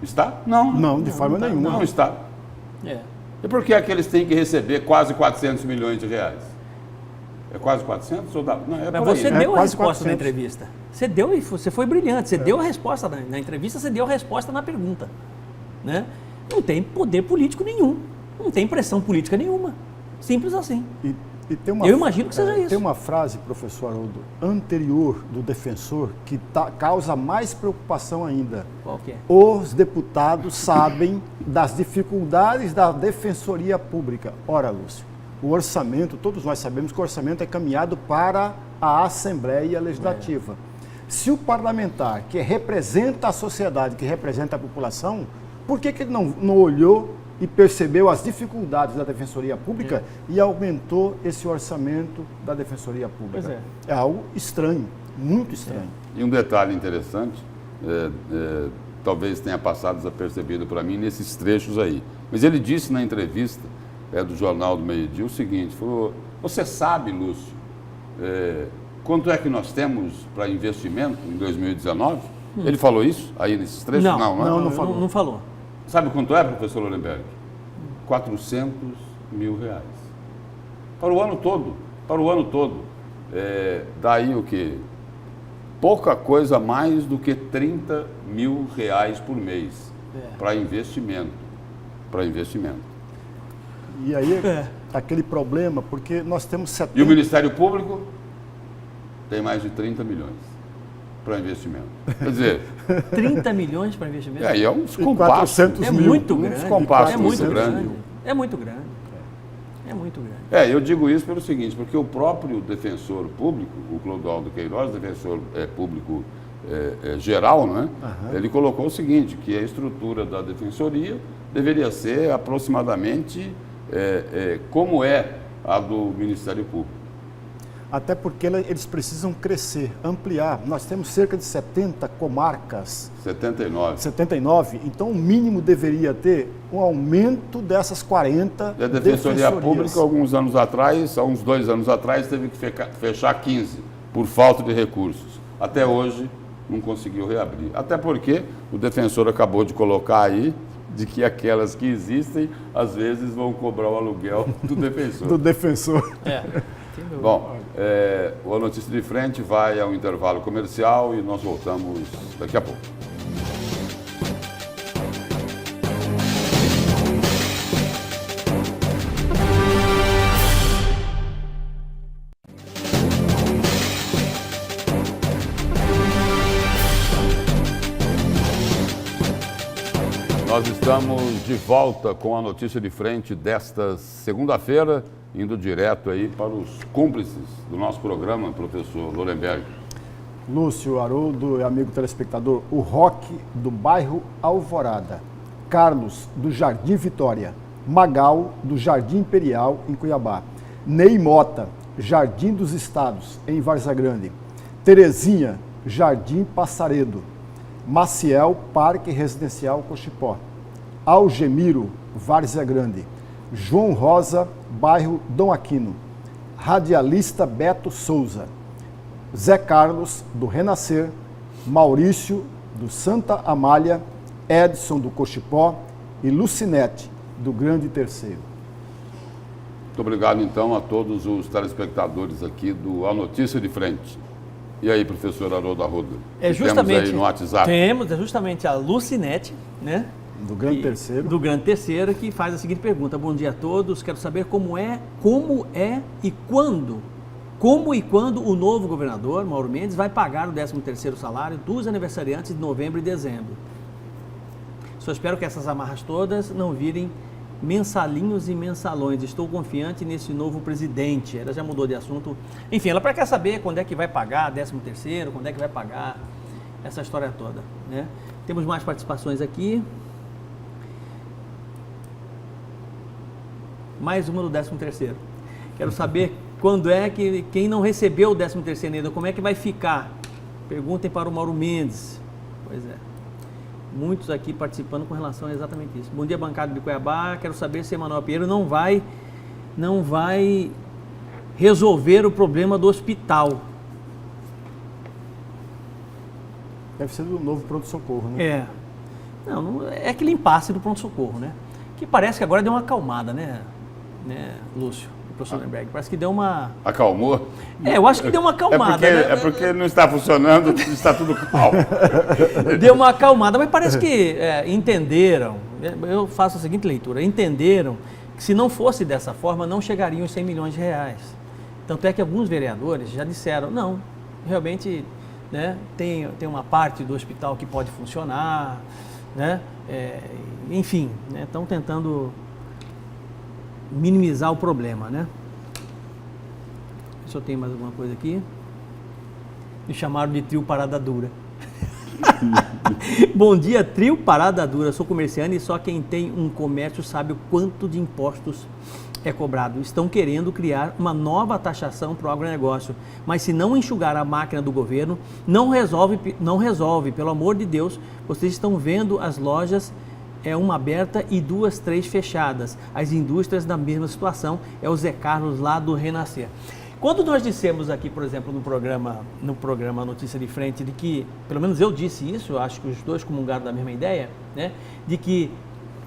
Está? Não. Não, de forma não tá, nenhuma. Não está. É. E por que é que eles têm que receber quase 400 milhões de reais? É quase 400? Ou dá? Não, é Mas por aí, você né? deu a quase resposta 400. na entrevista. Você deu e você foi brilhante. Você deu a resposta na entrevista, você deu a resposta na pergunta. Né? Não tem poder político nenhum. Não tem pressão política nenhuma. Simples assim. E tem uma, Eu imagino que seja isso. Tem uma frase, professor Haroldo, anterior do defensor, que causa mais preocupação ainda. Qual que é? Os deputados sabem das dificuldades da Defensoria Pública. Ora, Lúcio, o orçamento, todos nós sabemos que o orçamento é caminhado para a Assembleia Legislativa. Se o parlamentar, que representa a sociedade, que representa a população, por que ele não olhou e percebeu as dificuldades da Defensoria Pública e aumentou esse orçamento da Defensoria Pública? Pois É algo estranho, muito estranho. E um detalhe interessante, talvez tenha passado desapercebido para mim nesses trechos aí. Mas ele disse na entrevista do Jornal do Meio Dia o seguinte, falou, você sabe, Lúcio, quanto é que nós temos para investimento em 2019? Ele falou isso aí nesses trechos? Não falou. Não falou. Sabe quanto é, professor Lorenberg? 400 mil reais. Para o ano todo. Para o ano todo. Daí o quê? Pouca coisa mais do que 30 mil reais por mês para investimento. Para investimento. E aí, aquele problema, porque nós temos 70... E o Ministério Público tem mais de 30 milhões para investimento. Quer dizer... 30 milhões para investimento? E é um descompasso. 400 É mil. muito Um grande. descompasso É muito muito grande. grande. É muito grande. É muito grande. Eu digo isso pelo seguinte, porque o próprio defensor público, o Clodoaldo Queiroz, defensor público geral, né? Ele colocou o seguinte, que a estrutura da defensoria deveria ser aproximadamente como é a do Ministério Público. Até porque eles precisam crescer, ampliar. Nós temos cerca de 70 comarcas. 79. 79. Então, o mínimo deveria ter um aumento dessas 40 E a Defensoria defensorias. Pública, alguns anos atrás, há uns 2 anos atrás, teve que fechar 15. por falta de recursos. Até hoje não conseguiu reabrir. Até porque o defensor acabou de colocar aí de que aquelas que existem, às vezes vão cobrar o aluguel do defensor. Do defensor. Bom, a Notícia de Frente vai ao intervalo comercial e nós voltamos daqui a pouco. Nós estamos de volta com a Notícia de Frente desta segunda-feira, indo direto aí para os cúmplices do nosso programa, professor Lorenberg. Lúcio, Haroldo e amigo telespectador, o Roque do bairro Alvorada, Carlos do Jardim Vitória, Magal do Jardim Imperial em Cuiabá, Ney Mota, Jardim dos Estados em Várzea Grande, Terezinha, Jardim Passaredo, Maciel, Parque Residencial Cochipó, Algemiro, Várzea Grande, João Rosa, bairro Dom Aquino, Radialista Beto Souza, Zé Carlos, do Renascer, Maurício, do Santa Amália, Edson, do Cochipó e Lucinete, do Grande Terceiro. Muito obrigado, então, a todos os telespectadores aqui do A Notícia de Frente. E aí, professor Haroldo Arruda? Justamente, temos aí no WhatsApp? Temos, justamente a Lucinete, né? Do Grande Terceiro. Do Grande Terceiro, que faz a seguinte pergunta. Bom dia a todos, quero saber como é e quando o novo governador, Mauro Mendes, vai pagar o 13º salário dos aniversariantes de novembro e dezembro. Só espero que essas amarras todas não virem mensalinhos e mensalões. Estou confiante nesse novo presidente. Ela já mudou de assunto. Enfim, ela quer saber quando é que vai pagar 13º, quando é que vai pagar essa história toda, né? Temos mais participações aqui. Mais uma do 13º. Quero saber quando é que quem não recebeu o 13º ainda, como é que vai ficar? Perguntem para o Mauro Mendes. Pois é. Muitos aqui participando com relação a exatamente isso. Bom dia, bancada de Cuiabá. Quero saber se Emanuel Pinheiro não vai resolver o problema do hospital. Deve ser do novo pronto-socorro, né? Não, é aquele impasse do pronto-socorro, né? Que parece que agora deu uma acalmada, né Lúcio? Professor Lorenberg, parece que deu uma... Acalmou? Eu acho que deu uma acalmada. É porque não está funcionando, está tudo calmo. Deu uma acalmada, mas parece que entenderam, eu faço a seguinte leitura, entenderam que se não fosse dessa forma, não chegariam os 100 milhões de reais. Tanto é que alguns vereadores já disseram, não, realmente, né, tem uma parte do hospital que pode funcionar, né, enfim, né, estão tentando minimizar o problema, né? Se eu tenho mais alguma coisa aqui. Me chamaram de trio Parada Dura. Bom dia, trio Parada Dura. Sou comerciante e só quem tem um comércio sabe o quanto de impostos é cobrado. Estão querendo criar uma nova taxação para o agronegócio, mas se não enxugar a máquina do governo, não resolve. Pelo amor de Deus, vocês estão vendo as lojas uma aberta e 2, 3 fechadas. As indústrias na mesma situação, o Zé Carlos lá do Renascer. Quando nós dissemos aqui, por exemplo, no programa Notícia de Frente, de que, pelo menos eu disse isso, eu acho que os dois comungaram da mesma ideia, né? De que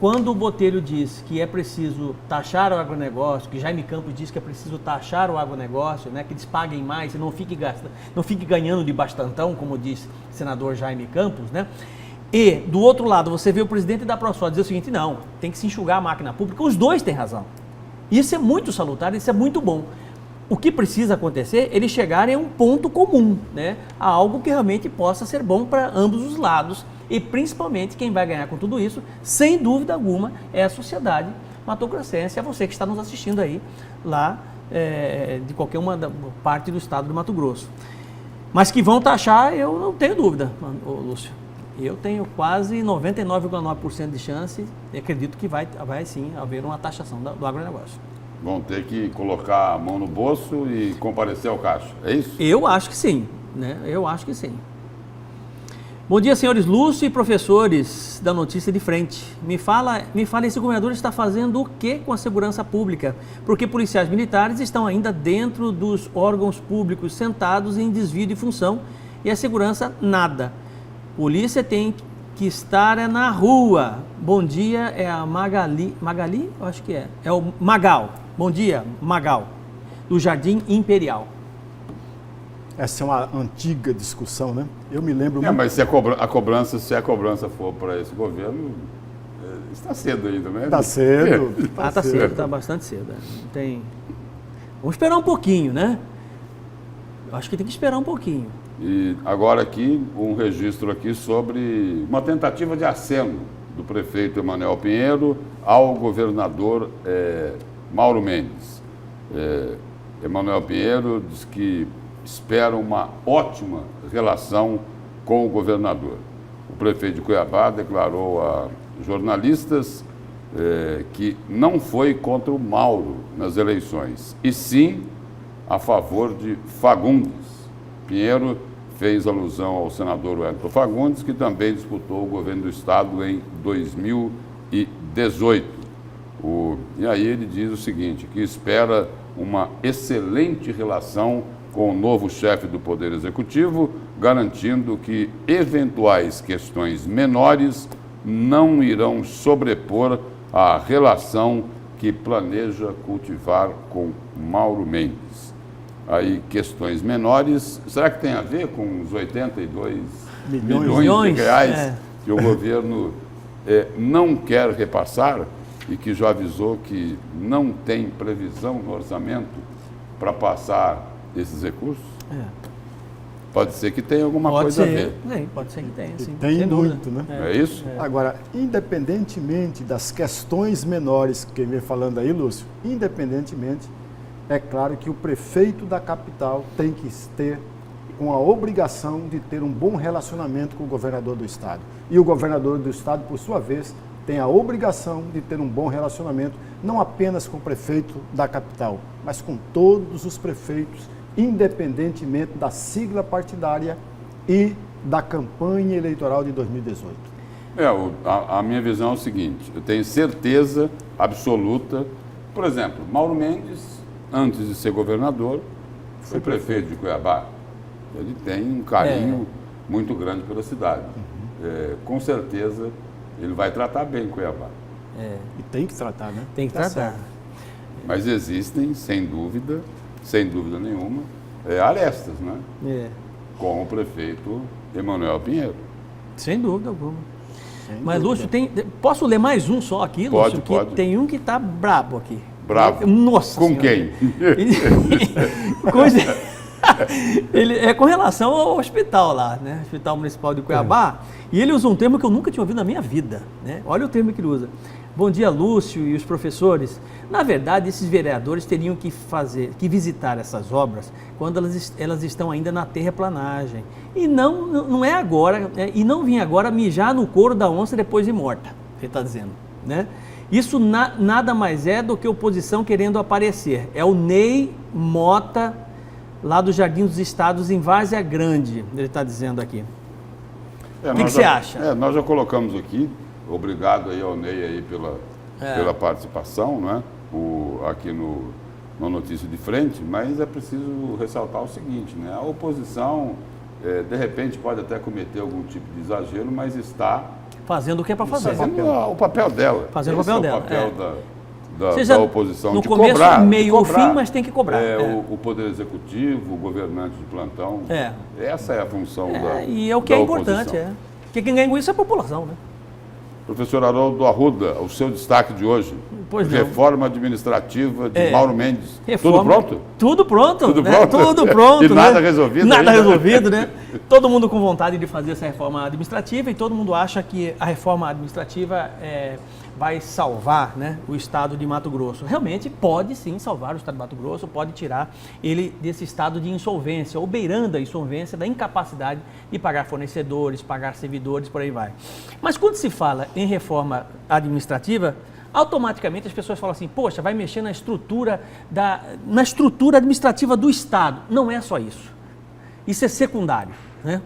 quando o Botelho diz que é preciso taxar o agronegócio, que Jaime Campos diz que é preciso taxar o agronegócio, né? Que eles paguem mais e não fique ganhando de bastantão, como diz o senador Jaime Campos, né? E, do outro lado, você vê o presidente da ProSoja dizer o seguinte, não, tem que se enxugar a máquina pública. Os dois têm razão. Isso é muito salutar, isso é muito bom. O que precisa acontecer, eles chegarem a um ponto comum, né? A algo que realmente possa ser bom para ambos os lados. E, principalmente, quem vai ganhar com tudo isso, sem dúvida alguma, é a sociedade matogrossense, é você que está nos assistindo aí, lá de qualquer uma parte do estado do Mato Grosso. Mas que vão taxar, eu não tenho dúvida, Lúcio. Eu tenho quase 99,9% de chance e acredito que vai sim haver uma taxação do agronegócio. Vão ter que colocar a mão no bolso e comparecer ao caixa, é isso? Eu acho que sim, né? Eu acho que sim. Bom dia, senhores Lúcio e professores da Notícia de Frente. Me fala, esse governador está fazendo o que com a segurança pública? Porque policiais militares estão ainda dentro dos órgãos públicos, sentados em desvio de função, e a segurança nada. Polícia tem que estar na rua. Bom dia, é a Magali, eu acho que é o Magal. Bom dia, Magal, do Jardim Imperial. Essa é uma antiga discussão, né? Eu me lembro muito... Mas se a cobrança for para esse governo, está cedo ainda, né? Está cedo. Está cedo, está bastante cedo. Não tem... Vamos esperar um pouquinho, né? Eu acho que tem que esperar um pouquinho. E agora aqui, um registro aqui sobre uma tentativa de aceno do prefeito Emanuel Pinheiro ao governador Mauro Mendes. Emanuel Pinheiro diz que espera uma ótima relação com o governador. O prefeito de Cuiabá declarou a jornalistas que não foi contra o Mauro nas eleições, e sim a favor de Fagundes. Pinheiro fez alusão ao senador Wellington Fagundes, que também disputou o governo do estado em 2018. E aí ele diz o seguinte, que espera uma excelente relação com o novo chefe do Poder Executivo, garantindo que eventuais questões menores não irão sobrepor a relação que planeja cultivar com Mauro Mendes. Aí, questões menores, será que tem a ver com os 82 milhões de reais que o governo não quer repassar e que já avisou que não tem previsão no orçamento para passar esses recursos? Pode ser que tenha alguma coisa a ver. Pode ser que tenha, sim. Tem muito, né? É isso? Agora, independentemente das questões menores que vem falando aí, Lúcio, independentemente, é claro que o prefeito da capital tem que ter com a obrigação de ter um bom relacionamento com o governador do estado. E o governador do estado, por sua vez, tem a obrigação de ter um bom relacionamento, não apenas com o prefeito da capital, mas com todos os prefeitos, independentemente da sigla partidária e da campanha eleitoral de 2018. A minha visão é o seguinte, eu tenho certeza absoluta, por exemplo, Mauro Mendes, antes de ser governador, foi prefeito de Cuiabá. Ele tem um carinho muito grande pela cidade. Com certeza, ele vai tratar bem Cuiabá. E tem que tratar, né? Tem que tratar. Certo. Mas existem, sem dúvida nenhuma, arestas, né? Com o prefeito Emanuel Pinheiro. Sem dúvida alguma. Mas, Lúcio, posso ler mais um só aqui, Lúcio? Pode. Tem um que está brabo aqui. Bravo? Nossa Com senhora. quem? Ele é com relação ao hospital lá, né? Hospital Municipal de Cuiabá. E ele usa um termo que eu nunca tinha ouvido na minha vida, né? Olha o termo que ele usa. Bom dia, Lúcio e os professores. Na verdade, esses vereadores teriam que visitar essas obras quando elas estão ainda na terraplanagem. E não é agora, e não vir agora mijar no couro da onça depois de morta, ele está dizendo, né? Isso nada mais é do que oposição querendo aparecer. É o Ney Mota, lá do Jardim dos Estados, em Várzea Grande, ele está dizendo aqui. O que você acha? Nós já colocamos aqui, obrigado aí ao Ney aí pela participação, não é? Aqui no Notícia de Frente, mas é preciso ressaltar o seguinte, né? A oposição, de repente, pode até cometer algum tipo de exagero, mas está... Fazendo o que é para fazer. Fazendo o papel dela. Fazendo o papel dela. O papel da oposição, de começo, cobrar. meio ou fim, mas tem que cobrar. O Poder Executivo, o governante de plantão. Essa é a função da E é o que é importante, Porque quem ganha com isso é a população, né? Professor Haroldo Arruda, o seu destaque de hoje. Pois não. Reforma administrativa de Mauro Mendes. Tudo pronto? Tudo pronto. Tudo né? pronto? Tudo pronto. E nada resolvido? Nada resolvido, né? Todo mundo com vontade de fazer essa reforma administrativa e todo mundo acha que a reforma administrativa vai salvar, né, o estado de Mato Grosso. Realmente pode sim salvar o estado de Mato Grosso, pode tirar ele desse estado de insolvência, ou beirando a insolvência, da incapacidade de pagar fornecedores, pagar servidores, por aí vai. Mas quando se fala em reforma administrativa, automaticamente as pessoas falam assim, poxa, vai mexer na estrutura administrativa do estado. Não é só isso. Isso é secundário, né?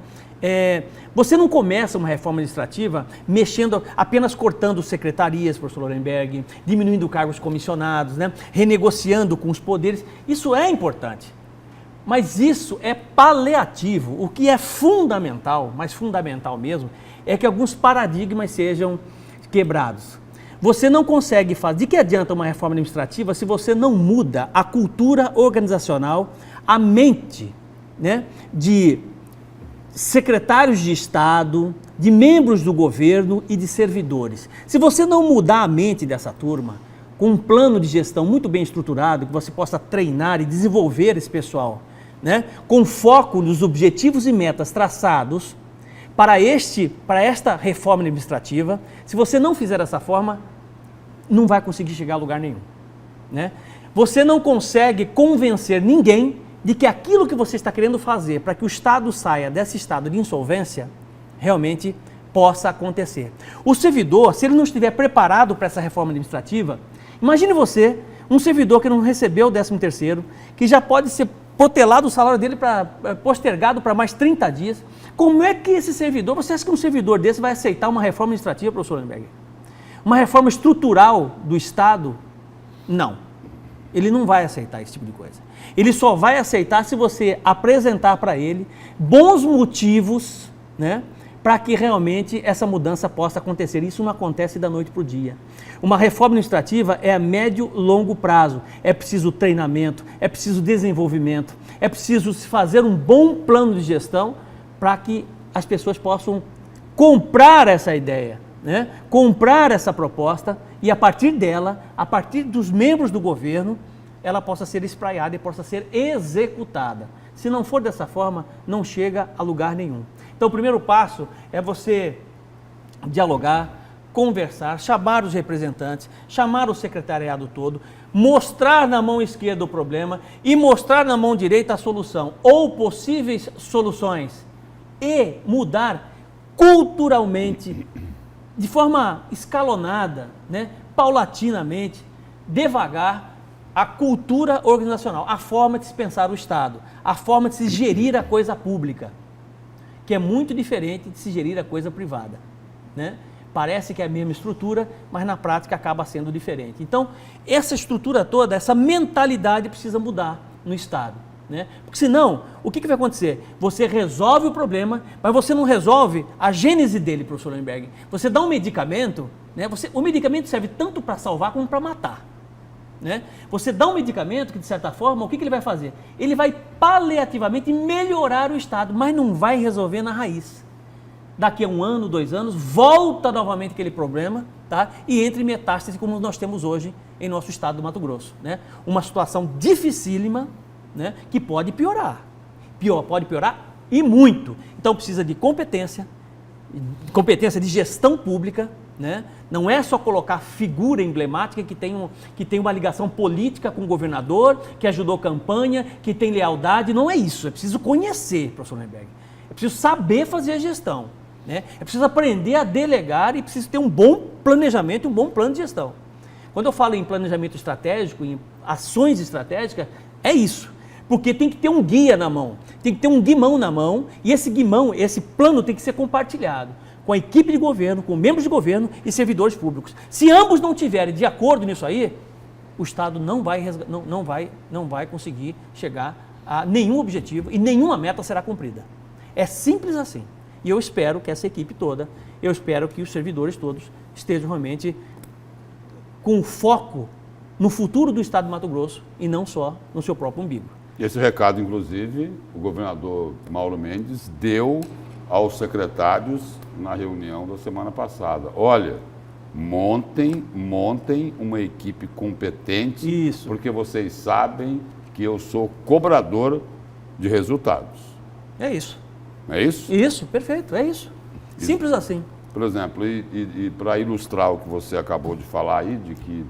Você não começa uma reforma administrativa mexendo, apenas cortando secretarias, professor Lorenberg, diminuindo cargos comissionados, né? Renegociando com os poderes. Isso é importante. Mas isso é paliativo. O que é fundamental, mas fundamental mesmo, é que alguns paradigmas sejam quebrados. Você não consegue fazer. De que adianta uma reforma administrativa se você não muda a cultura organizacional, a mente, né, de secretários de Estado, de membros do governo e de servidores? Se você não mudar a mente dessa turma, com um plano de gestão muito bem estruturado, que você possa treinar e desenvolver esse pessoal, né, com foco nos objetivos e metas traçados para esta reforma administrativa, se você não fizer dessa forma, não vai conseguir chegar a lugar nenhum, né? Você não consegue convencer ninguém de que aquilo que você está querendo fazer para que o Estado saia desse estado de insolvência realmente possa acontecer. O servidor, se ele não estiver preparado para essa reforma administrativa, imagine você, um servidor que não recebeu o 13º, que já pode ser protelado o salário dele postergado para mais 30 dias. Como é que esse servidor, você acha que um servidor desse vai aceitar uma reforma administrativa, professor Lorenberg? Uma reforma estrutural do Estado? Não. Ele não vai aceitar esse tipo de coisa. Ele só vai aceitar se você apresentar para ele bons motivos, né, para que realmente essa mudança possa acontecer. Isso não acontece da noite para o dia. Uma reforma administrativa é a médio e longo prazo. É preciso treinamento, é preciso desenvolvimento, é preciso fazer um bom plano de gestão para que as pessoas possam comprar essa ideia, né? Comprar essa proposta e a partir dela, a partir dos membros do governo, ela possa ser espraiada e possa ser executada. Se não for dessa forma, não chega a lugar nenhum. Então, o primeiro passo é você dialogar, conversar, chamar os representantes, chamar o secretariado todo, mostrar na mão esquerda o problema e mostrar na mão direita a solução ou possíveis soluções e mudar culturalmente, de forma escalonada, né, paulatinamente, devagar, a cultura organizacional, a forma de se pensar o Estado, a forma de se gerir a coisa pública, que é muito diferente de se gerir a coisa privada, né? Parece que é a mesma estrutura, mas na prática acaba sendo diferente. Então, essa estrutura toda, essa mentalidade precisa mudar no Estado, né? Porque senão, o que vai acontecer? Você resolve o problema, mas você não resolve a gênese dele, professor Lorenberg. Você dá um medicamento, né? O medicamento serve tanto para salvar como para matar, né? Você dá um medicamento que, de certa forma, o que ele vai fazer? Ele vai paliativamente melhorar o estado, mas não vai resolver na raiz. Daqui a 1 ano, 2 anos, volta novamente aquele problema, tá? E entra em metástase como nós temos hoje em nosso estado do Mato Grosso, né? Uma situação dificílima, né? Que pode piorar. Pode piorar e muito. Então precisa de competência de gestão pública, né? Não é só colocar figura emblemática que tem uma ligação política com o governador, que ajudou campanha, que tem lealdade. Não é isso. É preciso conhecer, professor Lorenberg. É preciso saber fazer a gestão, né? É preciso aprender a delegar e preciso ter um bom planejamento e um bom plano de gestão. Quando eu falo em planejamento estratégico, em ações estratégicas, é isso. Porque tem que ter um guia na mão, tem que ter um guimão na mão e esse guimão, esse plano tem que ser compartilhado com a equipe de governo, com membros de governo e servidores públicos. Se ambos não tiverem de acordo nisso aí, o Estado não vai conseguir chegar a nenhum objetivo e nenhuma meta será cumprida. É simples assim. E eu espero que essa equipe toda, eu espero que os servidores todos estejam realmente com foco no futuro do Estado de Mato Grosso e não só no seu próprio umbigo. Esse recado, inclusive, o governador Mauro Mendes deu aos secretários na reunião da semana passada. Olha, montem uma equipe competente, Isso. porque vocês sabem que eu sou cobrador de resultados. É isso. Não é isso? Isso, perfeito, é isso. Simples assim. Por exemplo, e para ilustrar o que você acabou de falar aí, de que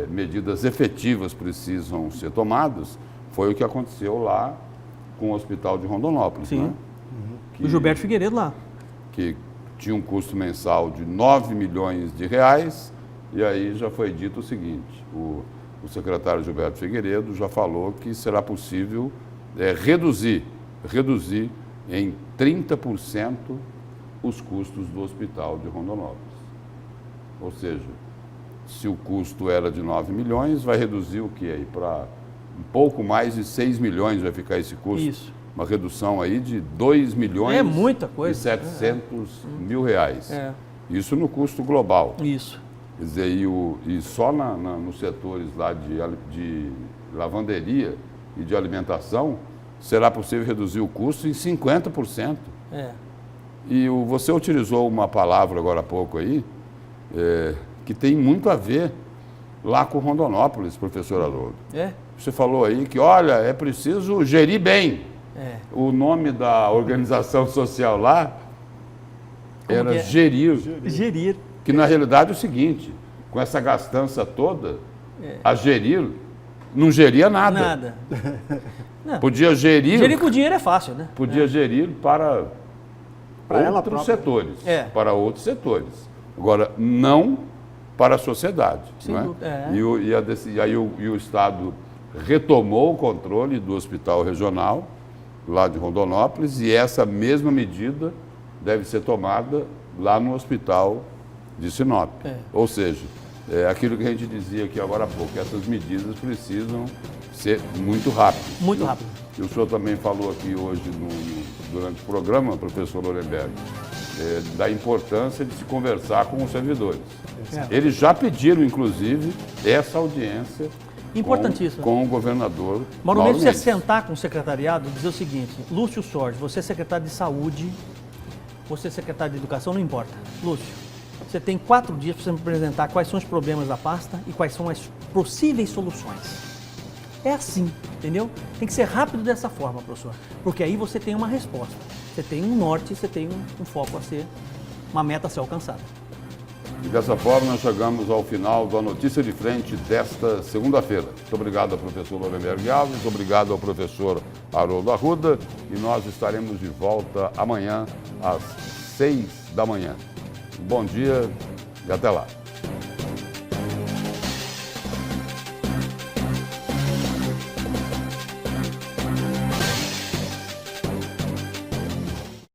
medidas efetivas precisam ser tomadas, foi o que aconteceu lá com o Hospital de Rondonópolis. Sim. Né? O Gilberto Figueiredo lá. Que tinha um custo mensal de 9 milhões de reais, e aí já foi dito o seguinte, o secretário Gilberto Figueiredo já falou que será possível reduzir em 30% os custos do hospital de Rondonópolis. Ou seja, se o custo era de 9 milhões, vai reduzir o que aí? Para um pouco mais de 6 milhões vai ficar esse custo. Isso. Uma redução aí de 2 milhões É muita coisa. e 700 mil reais. É. Isso no custo global. Isso. Quer dizer, e só nos setores lá de lavanderia e de alimentação, será possível reduzir o custo em 50%. É. E você utilizou uma palavra agora há pouco aí, que tem muito a ver lá com Rondonópolis, professor Haroldo. É. Você falou aí que, olha, é preciso gerir bem. É. O nome da organização social lá Como era que é? Gerir. Gerir. Que na realidade é o seguinte, com essa gastança toda, a Gerir não geria nada. Nada. Não. Podia gerir, Gerir com dinheiro é fácil, né? podia gerir para ela outros própria. setores. É. Para outros setores. Agora, não para a sociedade. Sem Não é? dúvida, é. E aí o Estado retomou o controle do hospital regional, lá de Rondonópolis, e essa mesma medida deve ser tomada lá no hospital de Sinop. É. Ou seja, aquilo que a gente dizia aqui agora há pouco, essas medidas precisam ser muito rápidas. Muito rápido. E o senhor também falou aqui hoje, durante o programa, professor Lorenberg, da importância de se conversar com os servidores. É. Eles já pediram, inclusive, essa audiência Importantíssimo. com o governador Mauro Mauro Mendes Mendes. precisa sentar com o secretariado e dizer o seguinte: Lúcio Sorge, você é secretário de saúde, você é secretário de educação, não importa. Lúcio, você tem 4 dias para você me apresentar quais são os problemas da pasta e quais são as possíveis soluções. É assim, entendeu? Tem que ser rápido dessa forma, professor, porque aí você tem uma resposta. Você tem um norte, você tem um foco a ser, uma meta a ser alcançada. E dessa forma nós chegamos ao final da Notícia de Frente desta segunda-feira. Muito obrigado ao professor Lorenberg Alves, obrigado ao professor Haroldo Arruda, e nós estaremos de volta amanhã às 6 da manhã. Bom dia e até lá.